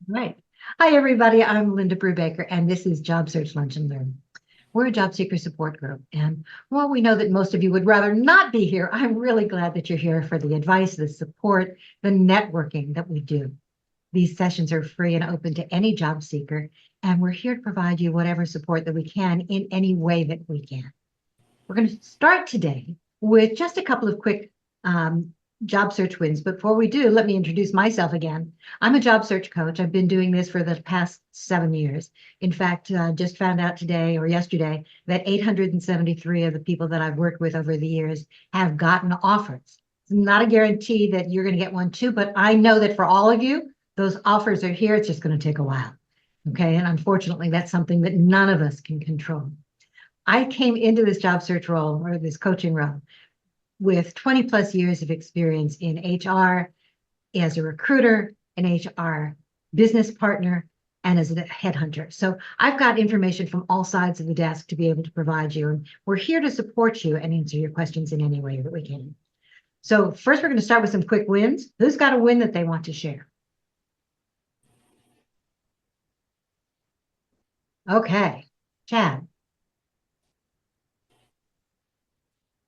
Right. Hi, everybody. I'm Linda Brubaker, and this is Job Search Lunch and Learn. We're a job seeker support group. And while we know that most of you would rather not be here, I'm really glad that you're here for the advice, the support, the networking that we do. These sessions are free and open to any job seeker, and we're here to provide you whatever support that we can in any way that we can. We're going to start today with just a couple of quick job search wins. But before we do, let me introduce myself again. I'm a job search coach. I've been doing this for the past 7 years. In fact, just found out today or yesterday that 873 of the people that I've worked with over the years have gotten offers. It's not a guarantee that you're going to get one too, but I know that for all of you, those offers are here. It's just going to take a while. Okay. And unfortunately, that's something that none of us can control. I came into this job search role or this coaching role with 20 plus years of experience in HR as a recruiter, an HR business partner, and as a headhunter. So I've got information from all sides of the desk to be able to provide you. And we're here to support you and answer your questions in any way that we can. So first, we're going to start with some quick wins. Who's got a win that they want to share? Okay, Chad.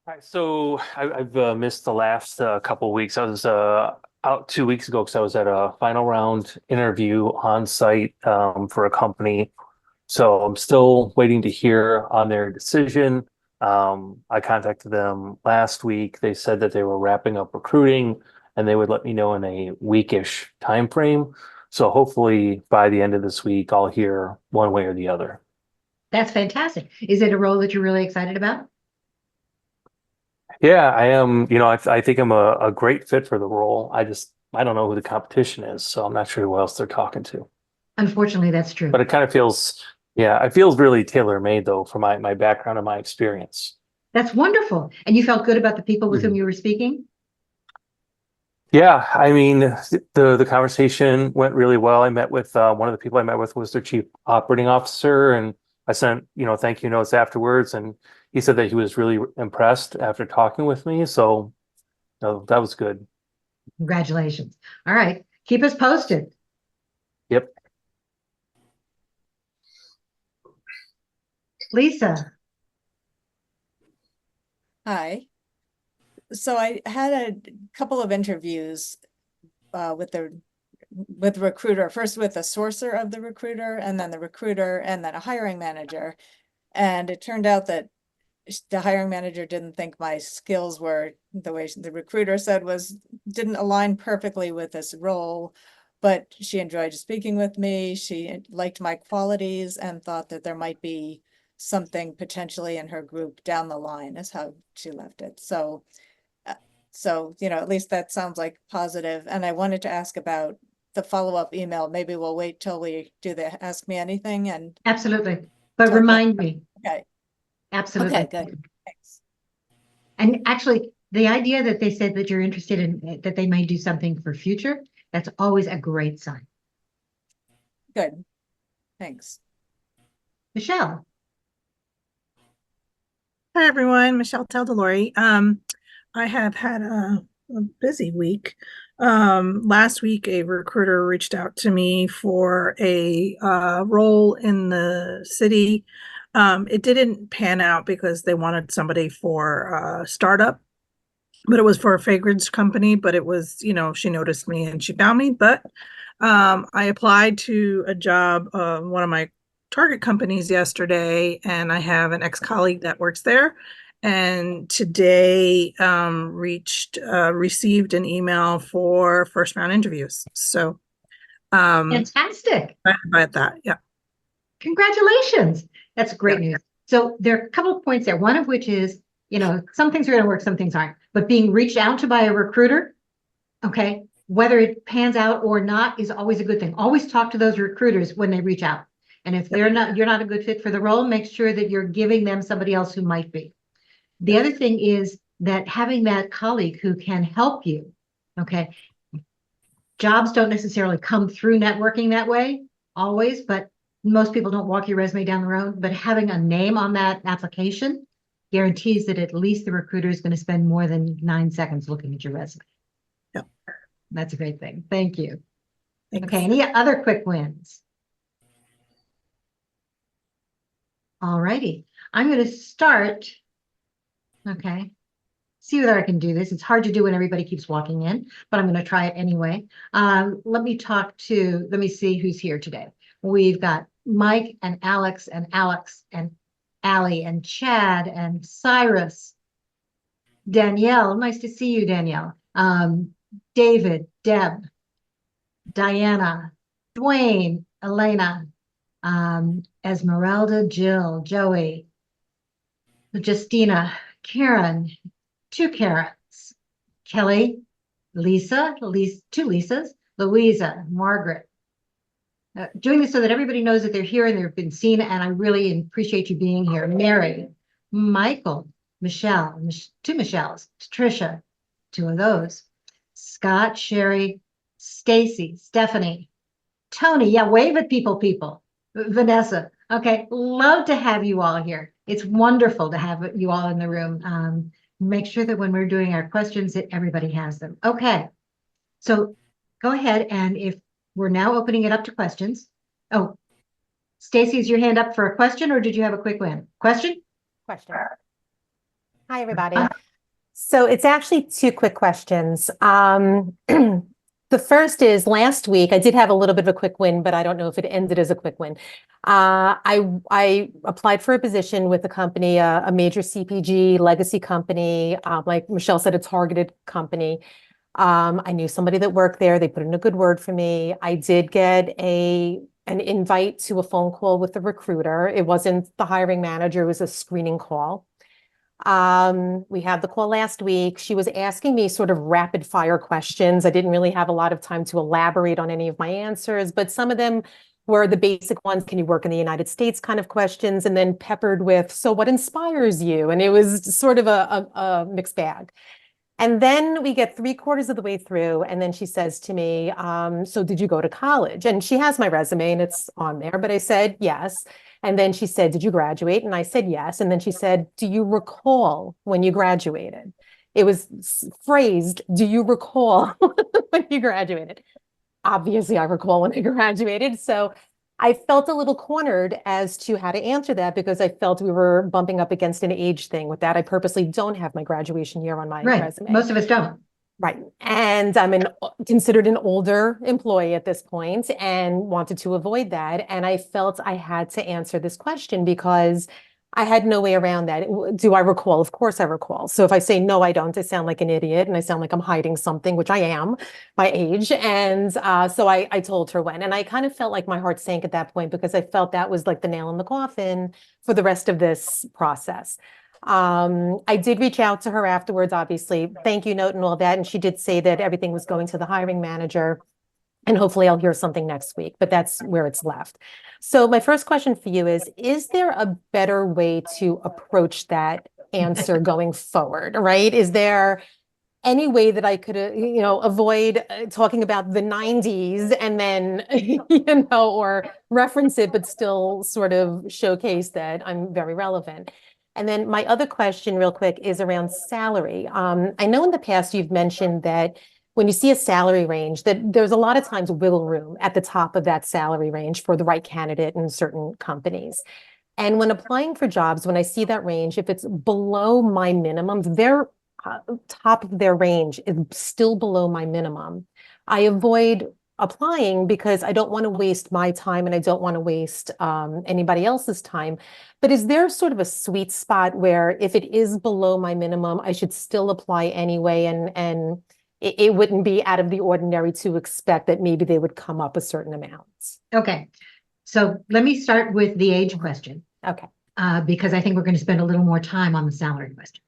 Hi, so I've missed the last couple of weeks. I was out 2 weeks ago because I was at a final round interview on site for a company. So I'm still waiting to hear on their decision. I contacted them last week. They said that they were wrapping up recruiting and they would let me know in a weekish time frame. So hopefully by the end of this week, I'll hear one way or the other. That's fantastic. Is it a role that you're really excited about? Yeah, I am. I think I'm a great fit for the role. I don't know who the competition is, so I'm not sure who else they're talking to. Unfortunately, that's true. But it kind of feels, yeah, it feels really tailor-made though for my background and my experience. That's wonderful. And you felt good about the people with whom Mhm. you were speaking? Yeah, I mean, the conversation went really well. I met with one of the people I met with was their chief operating officer, and I sent, thank you notes afterwards, and he said that he was really impressed after talking with me. So, that was good. Congratulations. All right. Keep us posted. Yep. Lisa. Hi. So I had a couple of interviews with the recruiter, first with the sourcer of the recruiter, and then the recruiter, and then a hiring manager. And it turned out that the hiring manager didn't think my skills were the way the recruiter said didn't align perfectly with this role, but she enjoyed speaking with me. She liked my qualities and thought that there might be something potentially in her group down the line, is how she left it. So, at least that sounds like positive. And I wanted to ask about the follow-up email. Maybe we'll wait till we do the Ask Me Anything and. Absolutely. But Okay. remind me. Okay. Absolutely. Okay, good. Thanks. And actually, the idea that they said that you're interested in that they may do something for future, that's always a great sign. Good. Thanks. Michelle. Hi everyone, Michelle Teldolori. I have had a busy week. Last week, a recruiter reached out to me for a role in the city. It didn't pan out because they wanted somebody for a startup, but it was for a fragrance company. But it was, she noticed me and she found me. But I applied to a job, one of my target companies yesterday, and I have an ex-colleague that works there. And today received an email for first round interviews. So Fantastic. about that. Yeah. Congratulations. That's great news. So there are a couple of points there. One of which is, some things are going to work, some things aren't. But being reached out to by a recruiter, okay, whether it pans out or not is always a good thing. Always talk to those recruiters when they reach out. And if you're not a good fit for the role, make sure that you're giving them somebody else who might be. The other thing is that having that colleague who can help you, okay, jobs don't necessarily come through networking that way always, but most people don't walk your resume down the road. But having a name on that application guarantees that at least the recruiter is going to spend more than 9 seconds looking at your resume. Yep. That's a great thing. Thank you. Thanks. Okay, any other quick wins? All righty, I'm going to start. Okay, see whether I can do this. It's hard to do when everybody keeps walking in, but I'm going to try it anyway. Let me see who's here today. We've got Mike and Alex and Allie and Chad and Cyrus, Danielle. Nice to see you, Danielle. David, Deb, Diana, Dwayne, Elena, Esmeralda, Jill, Joey, Justina, Karen, two Karens, Kelly, Lisa, two Lisas, Louisa, Margaret. Doing this so that everybody knows that they're here and they've been seen, and I really appreciate you being here. Mary, Michael, Michelle, two Michelles, Tricia, two of those, Scott, Sherry, Stacy, Stephanie, Tony. Yeah, wave at people. Vanessa. Okay, love to have you all here. It's wonderful to have you all in the room. Make sure that when we're doing our questions that everybody has them. Okay, so go ahead, and if we're now opening it up to questions. Oh, Stacy, is your hand up for a question, or did you have a quick win? Question? Question. Hi, everybody. So it's actually two quick questions. The first is, last week I did have a little bit of a quick win, but I don't know if it ended as a quick win. I applied for a position with a company, a major CPG legacy company, like Michelle said, a targeted company. I knew somebody that worked there. They put in a good word for me. I did get an invite to a phone call with the recruiter. It wasn't the hiring manager, it was a screening call. We had the call last week. She was asking me sort of rapid fire questions. I didn't really have a lot of time to elaborate on any of my answers, but some of them were the basic ones. Can you work in the United States kind of questions, and then peppered with, so what inspires you? And it was sort of a mixed bag. And then we get 3/4 of the way through, and then she says to me, so did you go to college? And she has my resume and it's on there, but I said yes. And then she said, did you graduate? And I said yes. And then she said, do you recall when you graduated? It was phrased, do you recall when you graduated? Obviously, I recall when I graduated. So I felt a little cornered as to how to answer that, because I felt we were bumping up against an age thing with that. I purposely don't have my graduation year on my resume. Most of us don't. Right. And I'm considered an older employee at this point and wanted to avoid that. And I felt I had to answer this question because I had no way around that. Do I recall? Of course I recall. So if I say no, I don't, I sound like an idiot and I sound like I'm hiding something, which I am, my age. And so I told her when, and I kind of felt like my heart sank at that point, because I felt that was like the nail in the coffin for the rest of this process. I did reach out to her afterwards, obviously, thank you note and all that. And she did say that everything was going to the hiring manager. And hopefully I'll hear something next week, but that's where it's left. So my first question for you is there a better way to approach that answer going forward, right? Is there any way that I could, avoid talking about the 90s and then, or reference it, but still sort of showcase that I'm very relevant? And then my other question real quick is around salary. I know in the past you've mentioned that when you see a salary range, that there's a lot of times wiggle room at the top of that salary range for the right candidate in certain companies. And when applying for jobs, when I see that range, if it's below my minimum, their top of their range is still below my minimum, I avoid applying because I don't want to waste my time and I don't want to waste anybody else's time. But is there sort of a sweet spot where if it is below my minimum, I should still apply anyway, and it wouldn't be out of the ordinary to expect that maybe they would come up a certain amount? Okay, so let me start with the age question. Okay. Because I think we're going to spend a little more time on the salary question.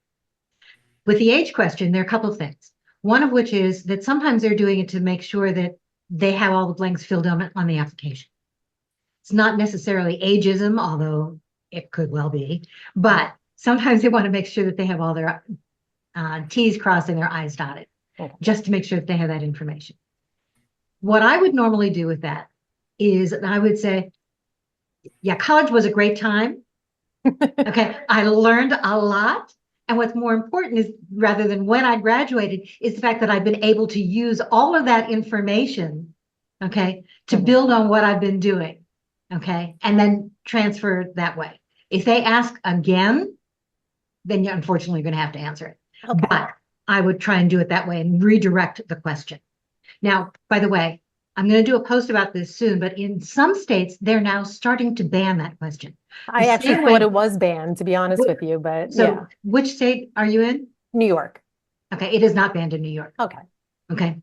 With the age question, there are a couple of things. One of which is that sometimes they're doing it to make sure that they have all the blanks filled on the application. It's not necessarily ageism, although it could well be, but sometimes they want to make sure that they have all their T's crossed and their I's dotted, just to make sure that they have that information. What I would normally do with that is I would say, yeah, college was a great time. Okay, I learned a lot. And what's more important is, rather than when I graduated, is the fact that I've been able to use all of that information okay, to Mhm. build on what I've been doing, okay, and then transfer it that way. If they ask again, then you're unfortunately going to have to answer it. Okay. But I would try and do it that way and redirect the question. Now, by the way, I'm going to do a post about this soon, but in some states, they're now starting to ban that question. I The actually same thought way- it was banned, to be honest Wh- with you, but So yeah, which state are you in? New York. Okay, it is not banned in New York. Okay. Okay.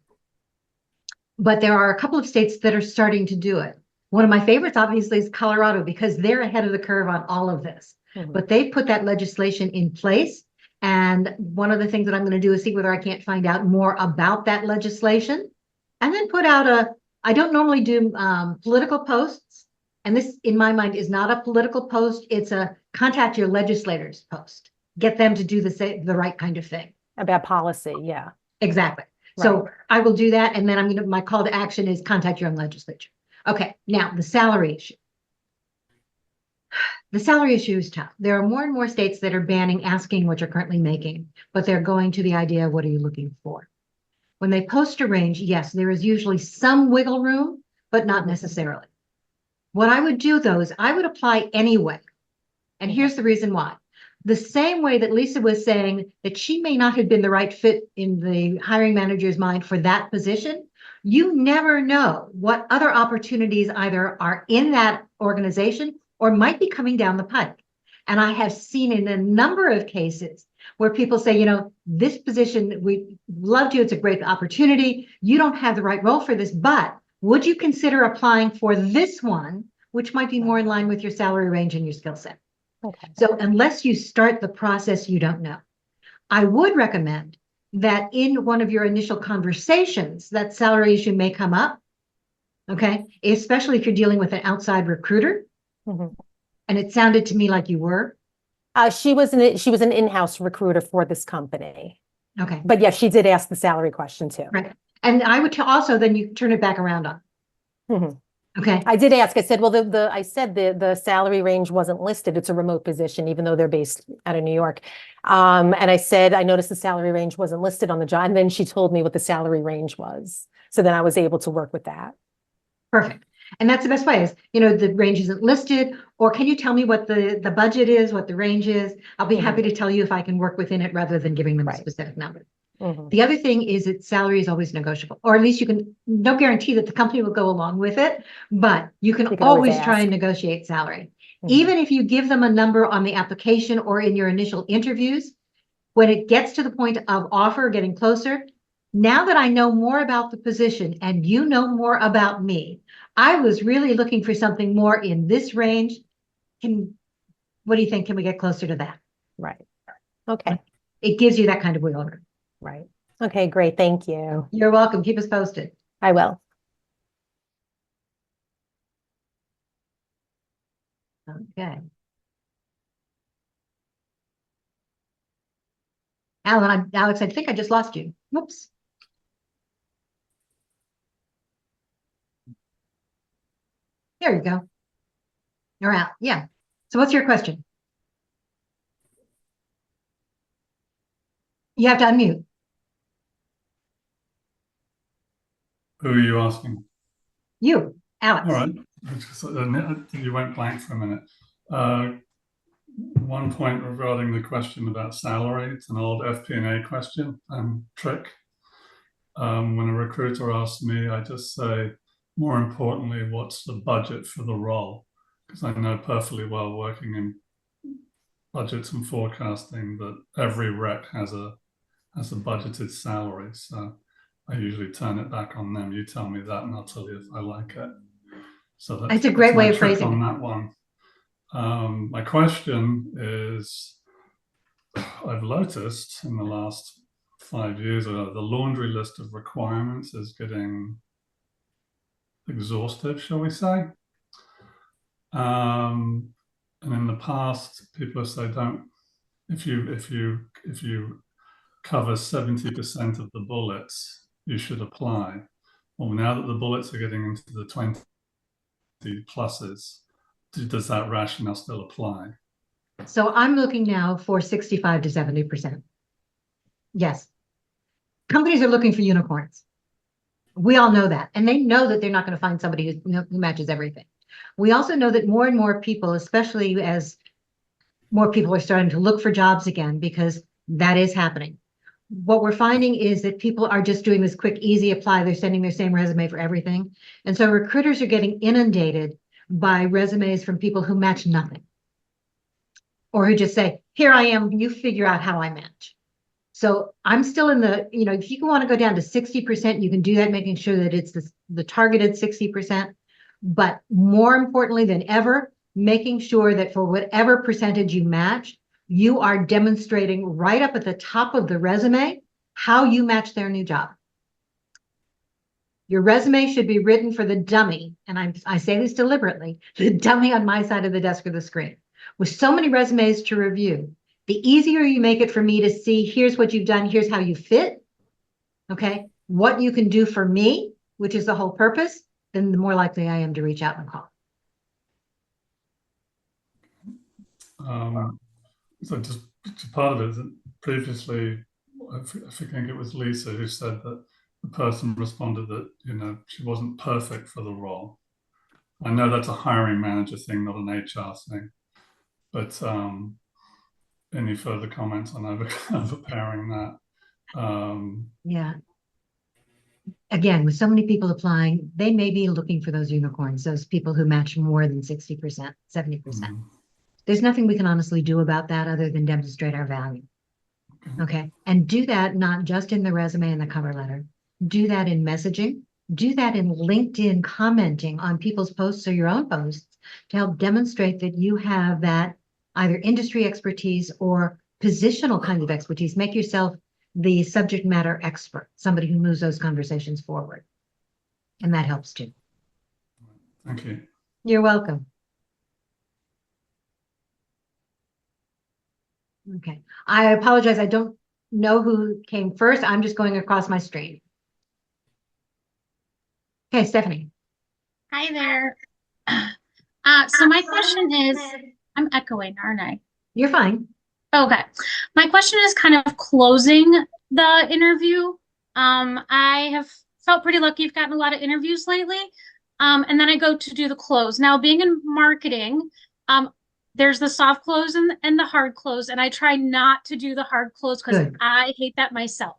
But there are a couple of states that are starting to do it. One of my favorites, obviously, is Colorado because they're ahead of the curve on all of this. Mhm. But they put that legislation in place. And one of the things that I'm going to do is see whether I can't find out more about that legislation and then put out I don't normally do political posts. And this, in my mind, is not a political post. It's a contact your legislators post. Get them to do the right kind of thing. About policy, yeah. Exactly. So I will do that. And then my call to action is contact your own legislature. Okay. Now the salary issue. The salary issue is tough. There are more and more states that are banning asking what you're currently making, but they're going to the idea of what are you looking for? When they post a range, yes, there is usually some wiggle room, but not necessarily. What I would do though is I would apply anyway. And here's the reason why. The same way that Lisa was saying that she may not have been the right fit in the hiring manager's mind for that position, you never know what other opportunities either are in that organization or might be coming down the pike. And I have seen in a number of cases where people say, you know, this position, we loved you, it's a great opportunity. You don't have the right role for this, but would you consider applying for this one, which might be more in line with your salary range and your skill set? Okay. So unless you start the process, you don't know. I would recommend that in one of your initial conversations, that salary issue may come up. Okay. Especially if you're dealing with an outside recruiter. Mhm. And it sounded to me like you were. She was an in-house recruiter for this company. Okay. But yes, she did ask the salary question too. Right. And I would also then you turn it back around on. Mhm. Okay. I did ask, I said, well, I said the salary range wasn't listed. It's a remote position, even though they're based out of New York. And I said, I noticed the salary range wasn't listed on the job. And then she told me what the salary range was. So then I was able to work with that. Perfect. And that's the best way is, you know, the range isn't listed, or can you tell me what the budget is, what the range is? I'll be happy to tell you if I can work within it rather than giving them a Right. specific number. Mhm. The other thing is that salary is always negotiable, or at least you can, no guarantee that the company will go along with it, but you can You can always always try ask. and negotiate salary. Mhm. Even if you give them a number on the application or in your initial interviews, when it gets to the point of offer, getting closer, now that I know more about the position and you know more about me, I was really looking for something more in this range. What do you think? Can we get closer to that? Right. Okay. It gives you that kind of wiggle room. Right. Okay, great. Thank you. You're welcome. Keep us posted. I will. Okay. Alex, I think I just lost you. Whoops. There you go. You're out. Yeah. So what's your question? You have to unmute. Who are you asking? You, Alex. All right. You went blank for a minute. One point regarding the question about salary, it's an old FP&A question trick. When a recruiter asks me, I just say, more importantly, what's the budget for the role? Because I know perfectly well working in budgets and forecasting that every rec has a budgeted salary. So I usually turn it back on them. You tell me that and I'll tell you if I like it. So That's a great way my of trick phrasing on it. that one. My question is, I've noticed in the last 5 years, the laundry list of requirements is getting exhaustive, shall we say? And in the past, people have said, if you cover 70% of the bullets, you should apply. Well, now that the bullets are getting into the 20 pluses, does that rationale still apply? So I'm looking now for 65 to 70%. Yes. Companies are looking for unicorns. We all know that. And they know that they're not going to find somebody who matches everything. We also know that more and more people, especially as more people are starting to look for jobs again, because that is happening. What we're finding is that people are just doing this quick, easy apply. They're sending their same resume for everything. And so recruiters are getting inundated by resumes from people who match nothing. Or who just say, here I am, you figure out how I match. So I'm still in the, if you want to go down to 60%, you can do that, making sure that it's the targeted 60%. But more importantly than ever, making sure that for whatever percentage you match, you are demonstrating right up at the top of the resume how you match their new job. Your resume should be written for the dummy, and I say this deliberately, the dummy on my side of the desk or the screen. With so many resumes to review, the easier you make it for me to see, here's what you've done, here's how you fit, okay? What you can do for me, which is the whole purpose, then the more likely I am to reach out and call. So just part of it is that previously, I think it was Lisa who said that the person responded that, she wasn't perfect for the role. I know that's a hiring manager thing, not an HR thing. But any further comments on overpowering that? Yeah. Again, with so many people applying, they may be looking for those unicorns, those people who match more than 60%, 70%. There's nothing we can honestly do about that other than demonstrate our value. Okay. And do that not just in the resume and the cover letter. Do that in messaging. Do that in LinkedIn commenting on people's posts or your own posts to help demonstrate that you have that either industry expertise or positional kind of expertise. Make yourself the subject matter expert, somebody who moves those conversations forward. And that helps too. Thank you. You're welcome. Okay. I apologize. I don't know who came first. I'm just going across my screen. Okay, Stephanie. Hi there. So my question is, I'm echoing, aren't I? You're fine. Okay. My question is kind of closing the interview. I have felt pretty lucky. I've gotten a lot of interviews lately. And then I go to do the close. Now, being in marketing, there's the soft close and the hard close. And I try not to do the hard close because Good. I hate that myself.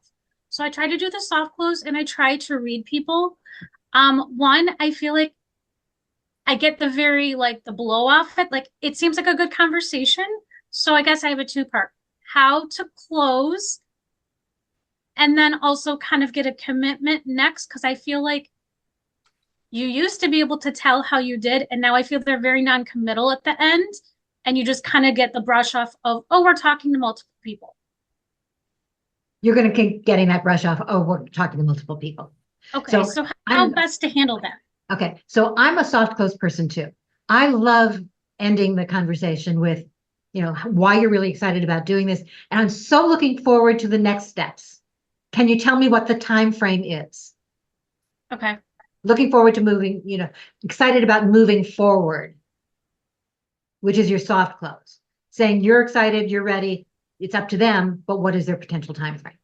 So I try to do the soft close and I try to read people. One, I feel like I get the the blow off it. Like it seems like a good conversation. So I guess I have a two-part. How to close and then also kind of get a commitment next, because I feel like you used to be able to tell how you did, and now I feel they're very non-committal at the end, and you just kind of get the brush off of, oh, we're talking to multiple people. You're going to keep getting that brush off. Oh, we're talking to multiple people. Okay, so how best to handle that? Okay, so I'm a soft close person too. I love ending the conversation with, why you're really excited about doing this. And I'm so looking forward to the next steps. Can you tell me what the time frame is? Okay. Looking forward to moving, excited about moving forward, which is your soft close. Saying you're excited, you're ready, it's up to them, but what is their potential time frame?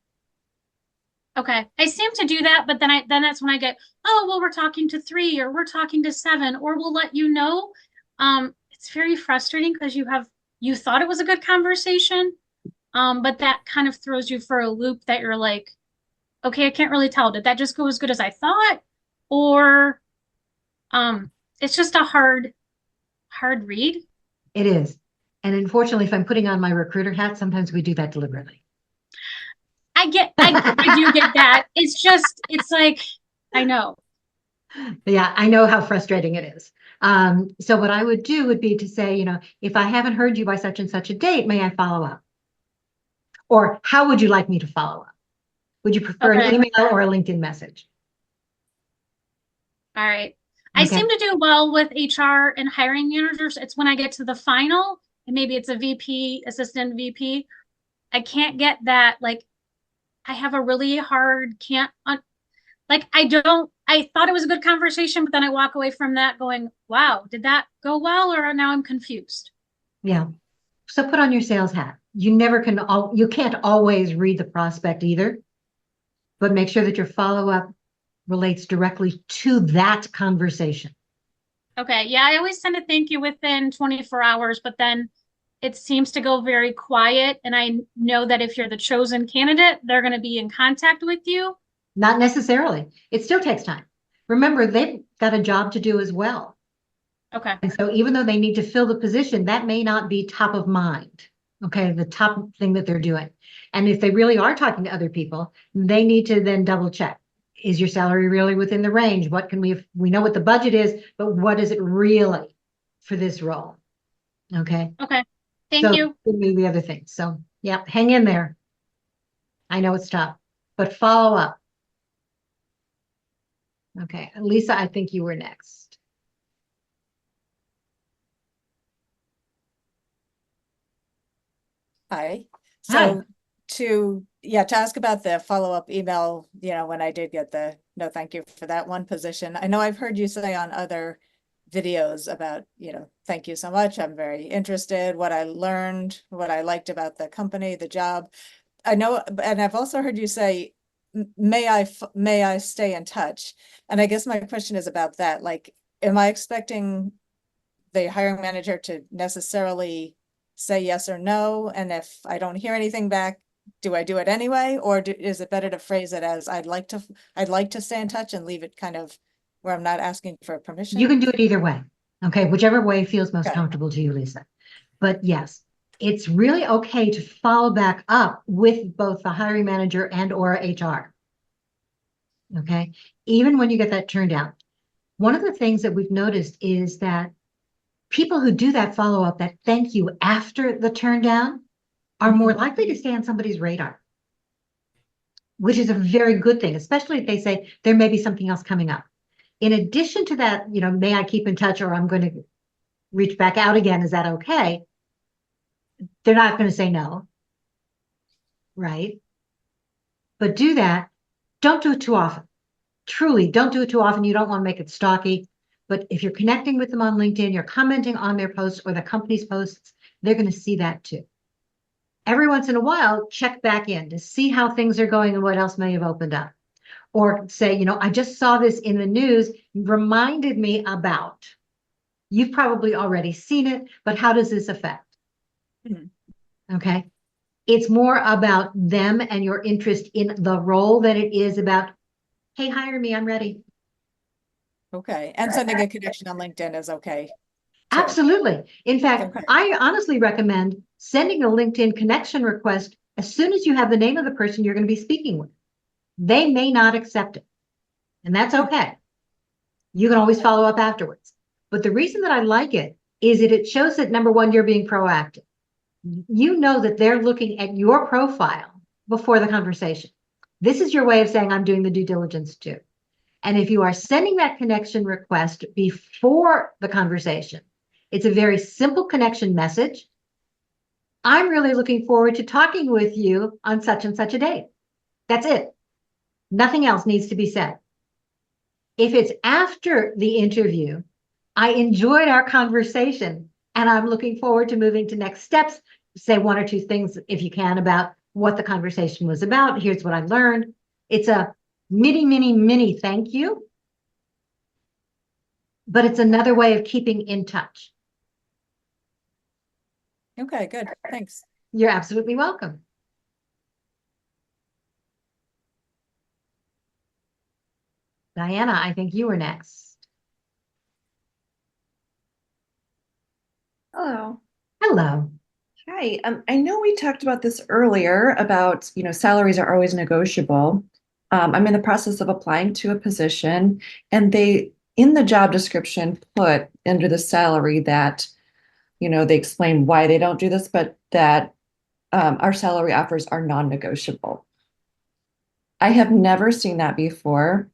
Okay. I seem to do that, but then that's when I get, oh, well, we're talking to 3 or we're talking to 7, or we'll let you know. It's very frustrating because you thought it was a good conversation, but that kind of throws you for a loop that you're like, okay, I can't really tell. Did that just go as good as I thought? Or it's just a hard read. It is. And unfortunately, if I'm putting on my recruiter hat, sometimes we do that deliberately. I do get that. It's like, I know. Yeah, I know how frustrating it is. So what I would do would be to say, if I haven't heard you by such and such a date, may I follow up? Or how would you like me to follow up? Would you prefer an email or a LinkedIn message? All right. I seem to do well with HR and hiring managers. It's when I get to the final, and maybe it's a VP, assistant VP. I can't get that. Like, I have a really hard, I thought it was a good conversation, but then I walk away from that going, wow, did that go well? Or now I'm confused. Yeah. So put on your sales hat. You can't always read the prospect either, but make sure that your follow-up relates directly to that conversation. Okay, yeah, I always send a thank you within 24 hours, but then it seems to go very quiet. And I know that if you're the chosen candidate, they're going to be in contact with you. Not necessarily. It still takes time. Remember, they've got a job to do as well. Okay, And so even though they need to fill the position, that may not be top of mind. Okay, the top thing that they're doing. And if they really are talking to other people, they need to then double check. Is your salary really within the range? What can we know what the budget is, but what is it really for this role? Okay. okay. Thank So you. give me the other thing. So yeah, hang in there. I know it's tough, but follow up. Okay, Lisa, I think you were next. Hi. Hi. So to ask about the follow-up email, when I did get the no thank you for that one position. I know I've heard you say on other videos about, thank you so much. I'm very interested, what I learned, what I liked about the company, the job. I know, and I've also heard you say, may I stay in touch? And I guess my question is about that. Like, am I expecting the hiring manager to necessarily say yes or no? And if I don't hear anything back, do I do it anyway? Or is it better to phrase it as I'd like to stay in touch and leave it kind of where I'm not asking for permission? You can do it either way. Okay, whichever way feels most Okay. comfortable to you, Lisa. But yes, it's really okay to follow back up with both the hiring manager and or HR. Okay, even when you get that turned down. One of the things that we've noticed is that people who do that follow up, that thank you after the turn down, are more likely to stay on somebody's radar, which is a very good thing, especially if they say there may be something else coming up. In addition to that, may I keep in touch, or I'm going to reach back out again. Is that okay? They're not going to say no, right? But do that. Don't do it too often. Truly, don't do it too often. You don't want to make it stocky. But if you're connecting with them on LinkedIn, you're commenting on their posts or the company's posts, they're going to see that too. Every once in a while, check back in to see how things are going and what else may have opened up. Or say, I just saw this in the news, reminded me about. You've probably already seen it, but how does this affect? Okay. It's more about them and your interest in the role than it is about, hey, hire me, I'm ready. Okay. And sending a connection on LinkedIn is okay. Absolutely. In fact, Okay. I honestly recommend sending a LinkedIn connection request as soon as you have the name of the person you're going to be speaking with. They may not accept it, and that's okay. You can always follow up afterwards. But the reason that I like it is that it shows that, number one, you're being proactive. You know that they're looking at your profile before the conversation. This is your way of saying, I'm doing the due diligence too. And if you are sending that connection request before the conversation, it's a very simple connection message. I'm really looking forward to talking with you on such and such a date. That's it. Nothing else needs to be said. If it's after the interview, I enjoyed our conversation and I'm looking forward to moving to next steps. Say one or two things, if you can, about what the conversation was about. Here's what I learned. It's a mini thank you, but it's another way of keeping in touch. Okay, good. Thanks. You're absolutely welcome. Diana, I think you were next. Hello. Hello. Hi. I know we talked about this earlier about, salaries are always negotiable. I'm in the process of applying to a position, and they, in the job description, put under the salary that, they explain why they don't do this, but that our salary offers are non-negotiable. I have never seen that before.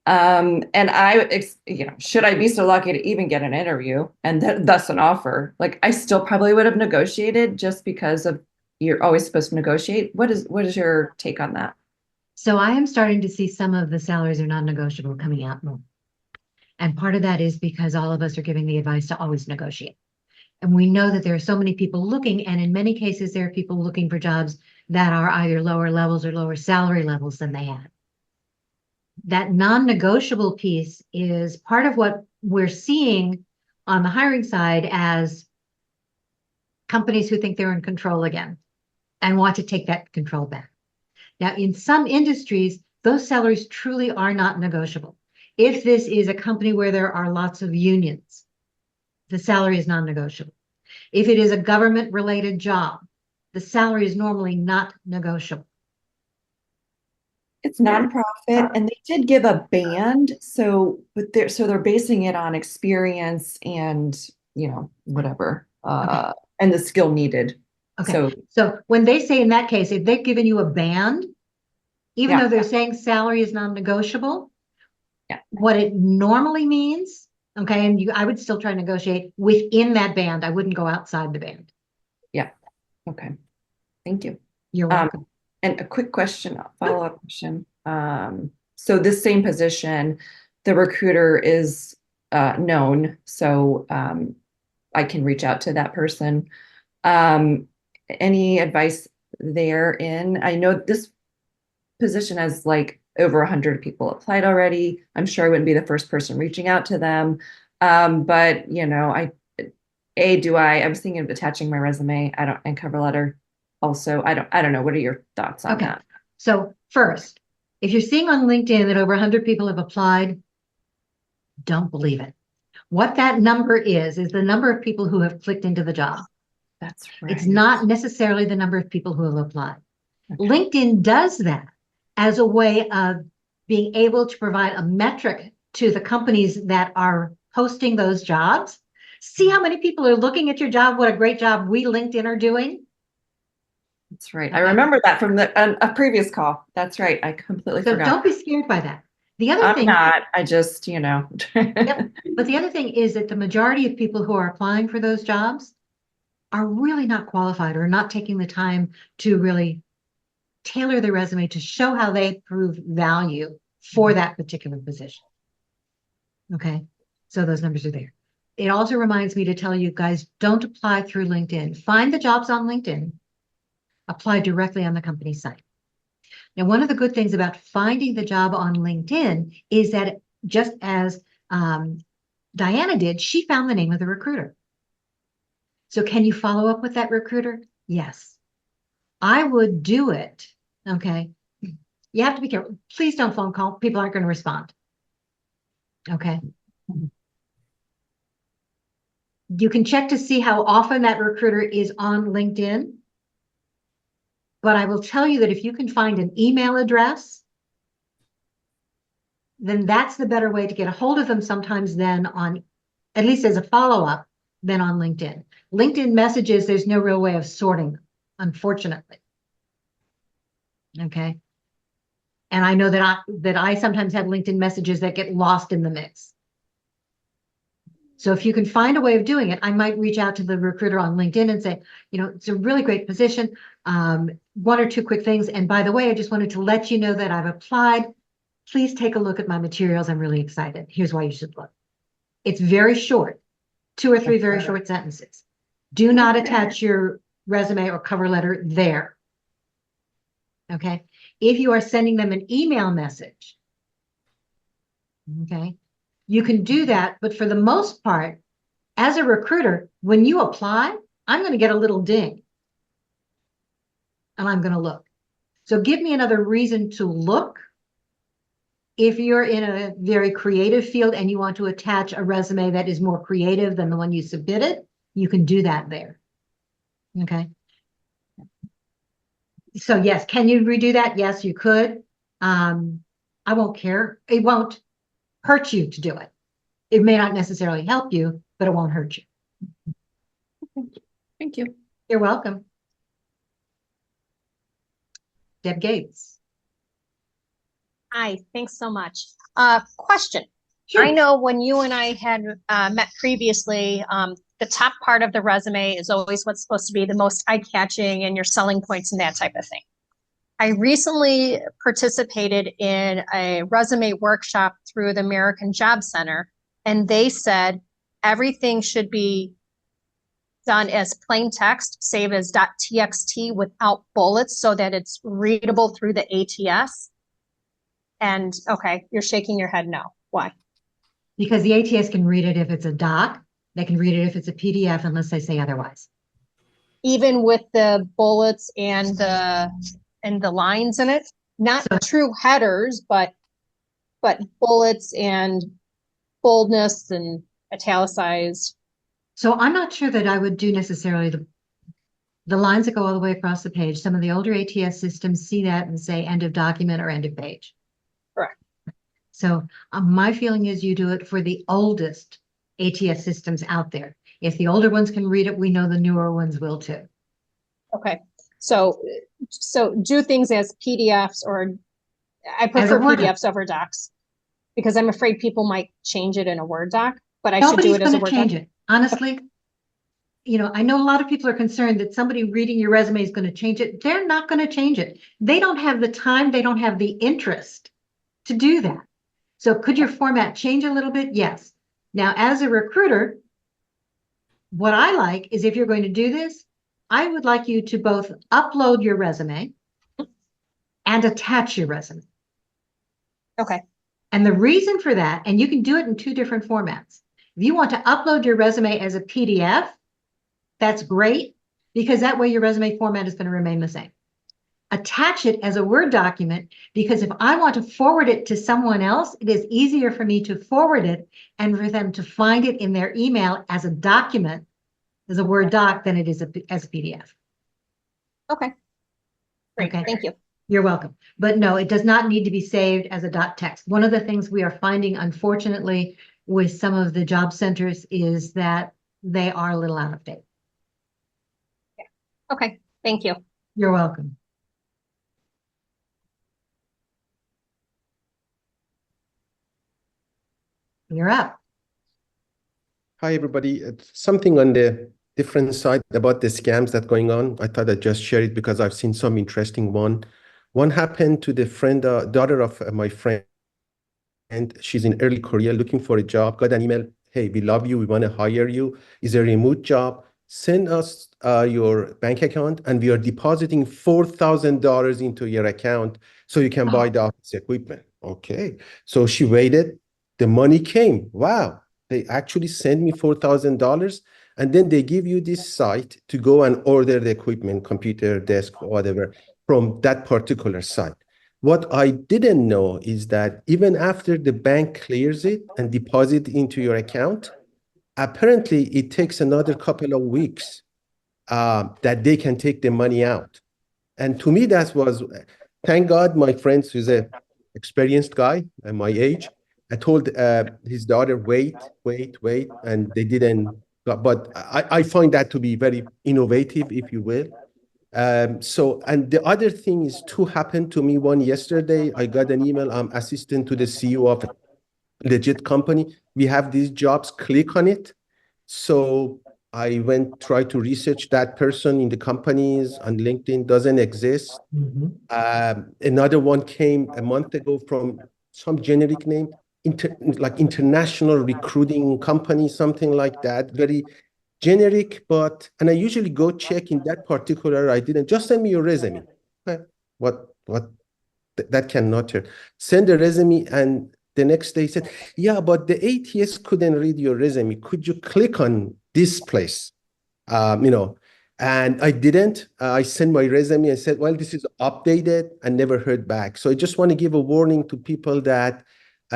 And should I be so lucky to even get an interview and thus an offer, like I still probably would have negotiated just because of you're always supposed to negotiate. What is your take on that? So I am starting to see some of the salaries are non-negotiable coming out more. And part of that is because all of us are giving the advice to always negotiate. And we know that there are so many people looking, and in many cases, there are people looking for jobs that are either lower levels or lower salary levels than they had. that non-negotiable piece is part of what we're seeing on the hiring side as companies who think they're in control again and want to take that control back. Now, in some industries, those salaries truly are not negotiable. If this is a company where there are lots of unions, the salary is non-negotiable. If it is a government-related job, the salary is normally not negotiable. It's nonprofit, and they did give a band, so they're basing it on experience and whatever, and the skill needed. Okay, so when they say in that case, if they've given you a band, even though they're saying salary is non-negotiable, what it normally means, okay, and I would still try to negotiate within that band. I wouldn't go outside the band. Yeah. Okay. Thank you. You're welcome. And a quick question, follow-up question. So this same position, the recruiter is known, so I can reach out to that person. Any advice therein? I know this position has like over 100 people applied already. I'm sure I wouldn't be the first person reaching out to them. But I was thinking of attaching my resume. And cover letter. Also, I don't know. What are your thoughts on that? So first, if you're seeing on LinkedIn that over 100 people have applied, don't believe it. What that number is the number of people who have clicked into the job. That's right. It's not necessarily the number of people who have applied. Okay. LinkedIn does that as a way of being able to provide a metric to the companies that are posting those jobs. See how many people are looking at your job, what a great job we LinkedIn are doing. That's right. Okay. I remember that from a previous call. That's right. I completely forgot. So don't be scared by that. The other thing, I just, Yep. But the other thing is that the majority of people who are applying for those jobs are really not qualified or not taking the time to really tailor their resume to show how they prove value for that particular position. Okay, so those numbers are there. It also reminds me to tell you guys, don't apply through LinkedIn. Find the jobs on LinkedIn, apply directly on the company site. Now, one of the good things about finding the job on LinkedIn is that just as Diana did, she found the name of the recruiter. So can you follow up with that recruiter? Yes. I would do it. Okay. You have to be careful. Please don't phone call. People aren't going to respond. Okay. You can check to see how often that recruiter is on LinkedIn. But I will tell you that if you can find an email address, then that's the better way to get a hold of them sometimes than on, at least as a follow-up, than on LinkedIn. LinkedIn messages, there's no real way of sorting them, unfortunately. Okay. And I know that I sometimes have LinkedIn messages that get lost in the mix. So if you can find a way of doing it, I might reach out to the recruiter on LinkedIn and say, it's a really great position. One or two quick things. And by the way, I just wanted to let you know that I've applied. Please take a look at my materials. I'm really excited. Here's why you should look. It's very short, 2 or 3 very short sentences. Do not attach your resume or cover letter there. Okay. If you are sending them an email message, okay, you can do that. But for the most part, as a recruiter, when you apply, I'm going to get a little ding and I'm going to look. So give me another reason to look. If you're in a very creative field and you want to attach a resume that is more creative than the one you submitted, you can do that there. Okay. So yes, can you redo that? Yes, you could. I won't care. It won't hurt you to do it. It may not necessarily help you, but it won't hurt you. Thank you. You're welcome. Deb Gates. Hi, thanks so much. Question. Sure. I know when you and I had met previously, the top part of the resume is always what's supposed to be the most eye-catching and your selling points and that type of thing. I recently participated in a resume workshop through the American Job Center, and they said everything should be done as plain text, save as .txt without bullets so that it's readable through the ATS. And okay, you're shaking your head no. Why? Because the ATS can read it if it's a doc, they can read it if it's a PDF unless they say otherwise. Even with the bullets and the lines in it, not So- true headers, but bullets and boldness and italicized. So I'm not sure that I would do necessarily the lines that go all the way across the page. Some of the older ATS systems see that and say end of document or end of page. Correct. So my feeling is you do it for the oldest ATS systems out there. If the older ones can read it, we know the newer ones will too. Okay. So do things as PDFs, or I prefer Word doc. PDFs over docs because I'm afraid people might change it in a Word doc, but I should do Nobody's it as a going to Word change doc. it. Honestly, you know, I know a lot of people are concerned that somebody reading your resume is going to change it. They're not going to change it. They don't have the time. They don't have the interest to do that. So could your format change a little bit? Yes. Now, as a recruiter, what I like is if you're going to do this, I would like you to both upload your resume and attach your resume. Okay. And the reason for that, and you can do it in two different formats. If you want to upload your resume as a PDF, that's great, because that way your resume format is going to remain the same. Attach it as a Word document, because if I want to forward it to someone else, it is easier for me to forward it and for them to find it in their email as a document, as a Word doc, than it is as a PDF. Okay. Great. Okay. Thank you. You're welcome. But no, it does not need to be saved as a dot text. One of the things we are finding, unfortunately, with some of the job centers is that they are a little out of date. Okay. Thank you. You're welcome. You're up. Hi, everybody. It's something on the different side about the scams that going on. I thought I'd just share it because I've seen some interesting one. One happened to the friend, daughter of my friend, and she's in early career looking for a job. Got an email, hey, we love you. We want to hire you. It's a remote job. Send us your bank account, and we are depositing $4,000 into your account so you can buy the office equipment. Okay. So she waited. The money came. Wow. They actually send me $4,000, and then they give you this site to go and order the equipment, computer, desk, whatever, from that particular site. What I didn't know is that even after the bank clears it and deposit into your account, apparently it takes another couple of weeks that they can take the money out. And to me, that was, thank God, my friend who's a experienced guy at my age, I told his daughter, wait, and they didn't. But I find that to be very innovative, if you will. And the other thing is too happened to me one yesterday. I got an email. I'm assistant to the CEO of a legit company. We have these jobs, click on it. So I went, try to research that person in the companies on LinkedIn, doesn't exist. Another one came a month ago from some generic name, like international recruiting company, something like that. Very generic, and I usually go check in that particular. I didn't just send me your resume. Okay. What that cannot hurt. Send a resume, and the next day said, yeah, but the ATS couldn't read your resume. Could you click on this place? And I didn't. I sent my resume and said, well, this is updated, and never heard back. So I just want to give a warning to people that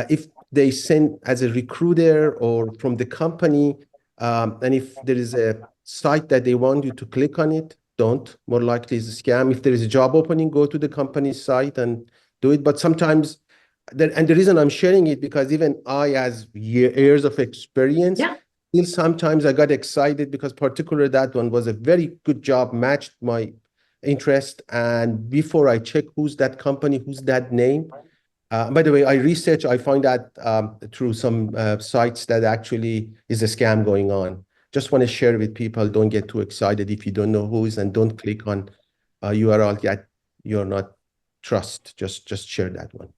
if they send as a recruiter or from the company, and if there is a site that they want you to click on it, don't. More likely it's a scam. If there is a job opening, go to the company's site and do it. But sometimes, and the reason I'm sharing it, because even I, as years of experience, still sometimes I got excited because particularly that one was a very good job, matched my interest. And before I check who's that company, who's that name, by the way, I find that through some sites that actually is a scam going on. Just want to share with people, don't get too excited if you don't know who's, and don't click on URL that you're not trust. Just share that one.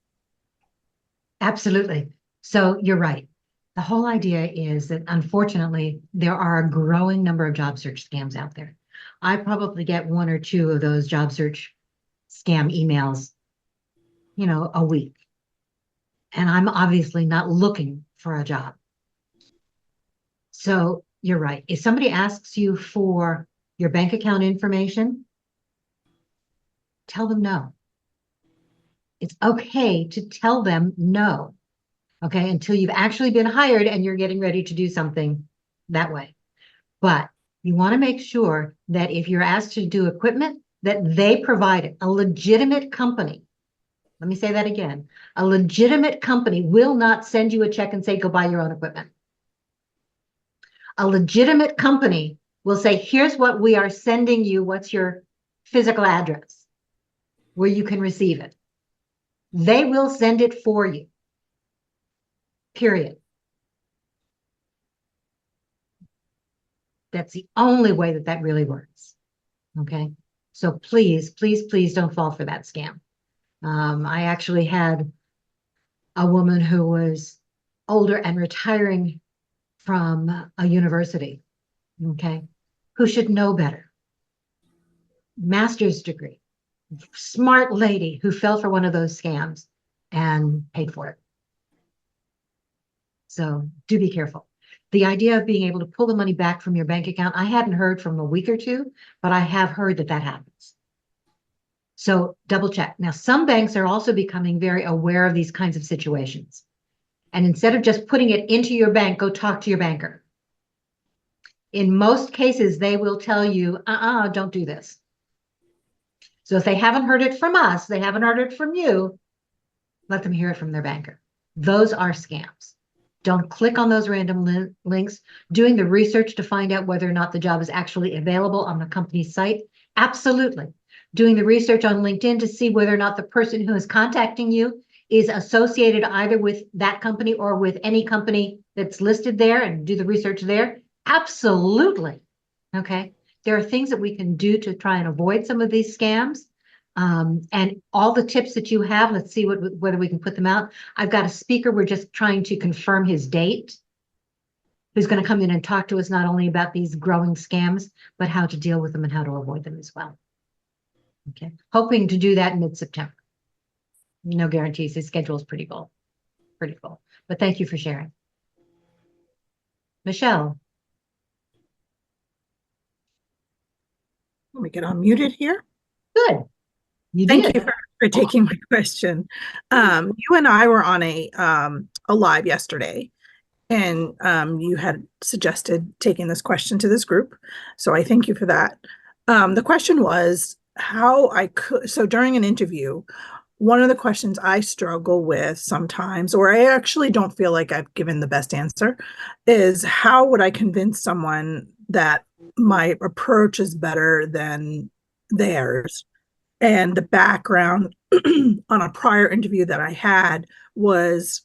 Absolutely. So you're right. The whole idea is that unfortunately, there are a growing number of job search scams out there. I probably get one or two of those job search scam emails, a week. and I'm obviously not looking for a job. So you're right. If somebody asks you for your bank account information, tell them no. It's okay to tell them no, okay, until you've actually been hired and you're getting ready to do something that way. But you want to make sure that if you're asked to do equipment, that they provide it. A legitimate company, let me say that again, a legitimate company will not send you a check and say, go buy your own equipment. A legitimate company will say, here's what we are sending you. What's your physical address where you can receive it? They will send it for you. Period. That's the only way that that really works. Okay. So please, please, please don't fall for that scam. I actually had a woman who was older and retiring from a university, okay, who should know better. Master's degree, smart lady who fell for one of those scams and paid for it. So do be careful. The idea of being able to pull the money back from your bank account, I hadn't heard from a week or two, but I have heard that that happens. So double check. Now, some banks are also becoming very aware of these kinds of situations. And instead of just putting it into your bank, go talk to your banker. In most cases, they will tell you, don't do this. So if they haven't heard it from us, they haven't heard it from you, let them hear it from their banker. Those are scams. Don't click on those random links. Doing the research to find out whether or not the job is actually available on the company's site. Absolutely. Doing the research on LinkedIn to see whether or not the person who is contacting you is associated either with that company or with any company that's listed there, and do the research there. Absolutely. Okay. There are things that we can do to try and avoid some of these scams. And all the tips that you have, let's see whether we can put them out. I've got a speaker. We're just trying to confirm his date, who's going to come in and talk to us not only about these growing scams, but how to deal with them and how to avoid them as well. Okay. Hoping to do that mid-September. No guarantees. His schedule is pretty full. But thank you for sharing. Michelle. Let me get unmuted here. Good. You Thank did. you for taking my question. You and I were on a live yesterday, and you had suggested taking this question to this group. So I thank you for that. The question was how I could, so during an interview, one of the questions I struggle with sometimes, or I actually don't feel like I've given the best answer, is how would I convince someone that my approach is better than theirs? And the background on a prior interview that I had was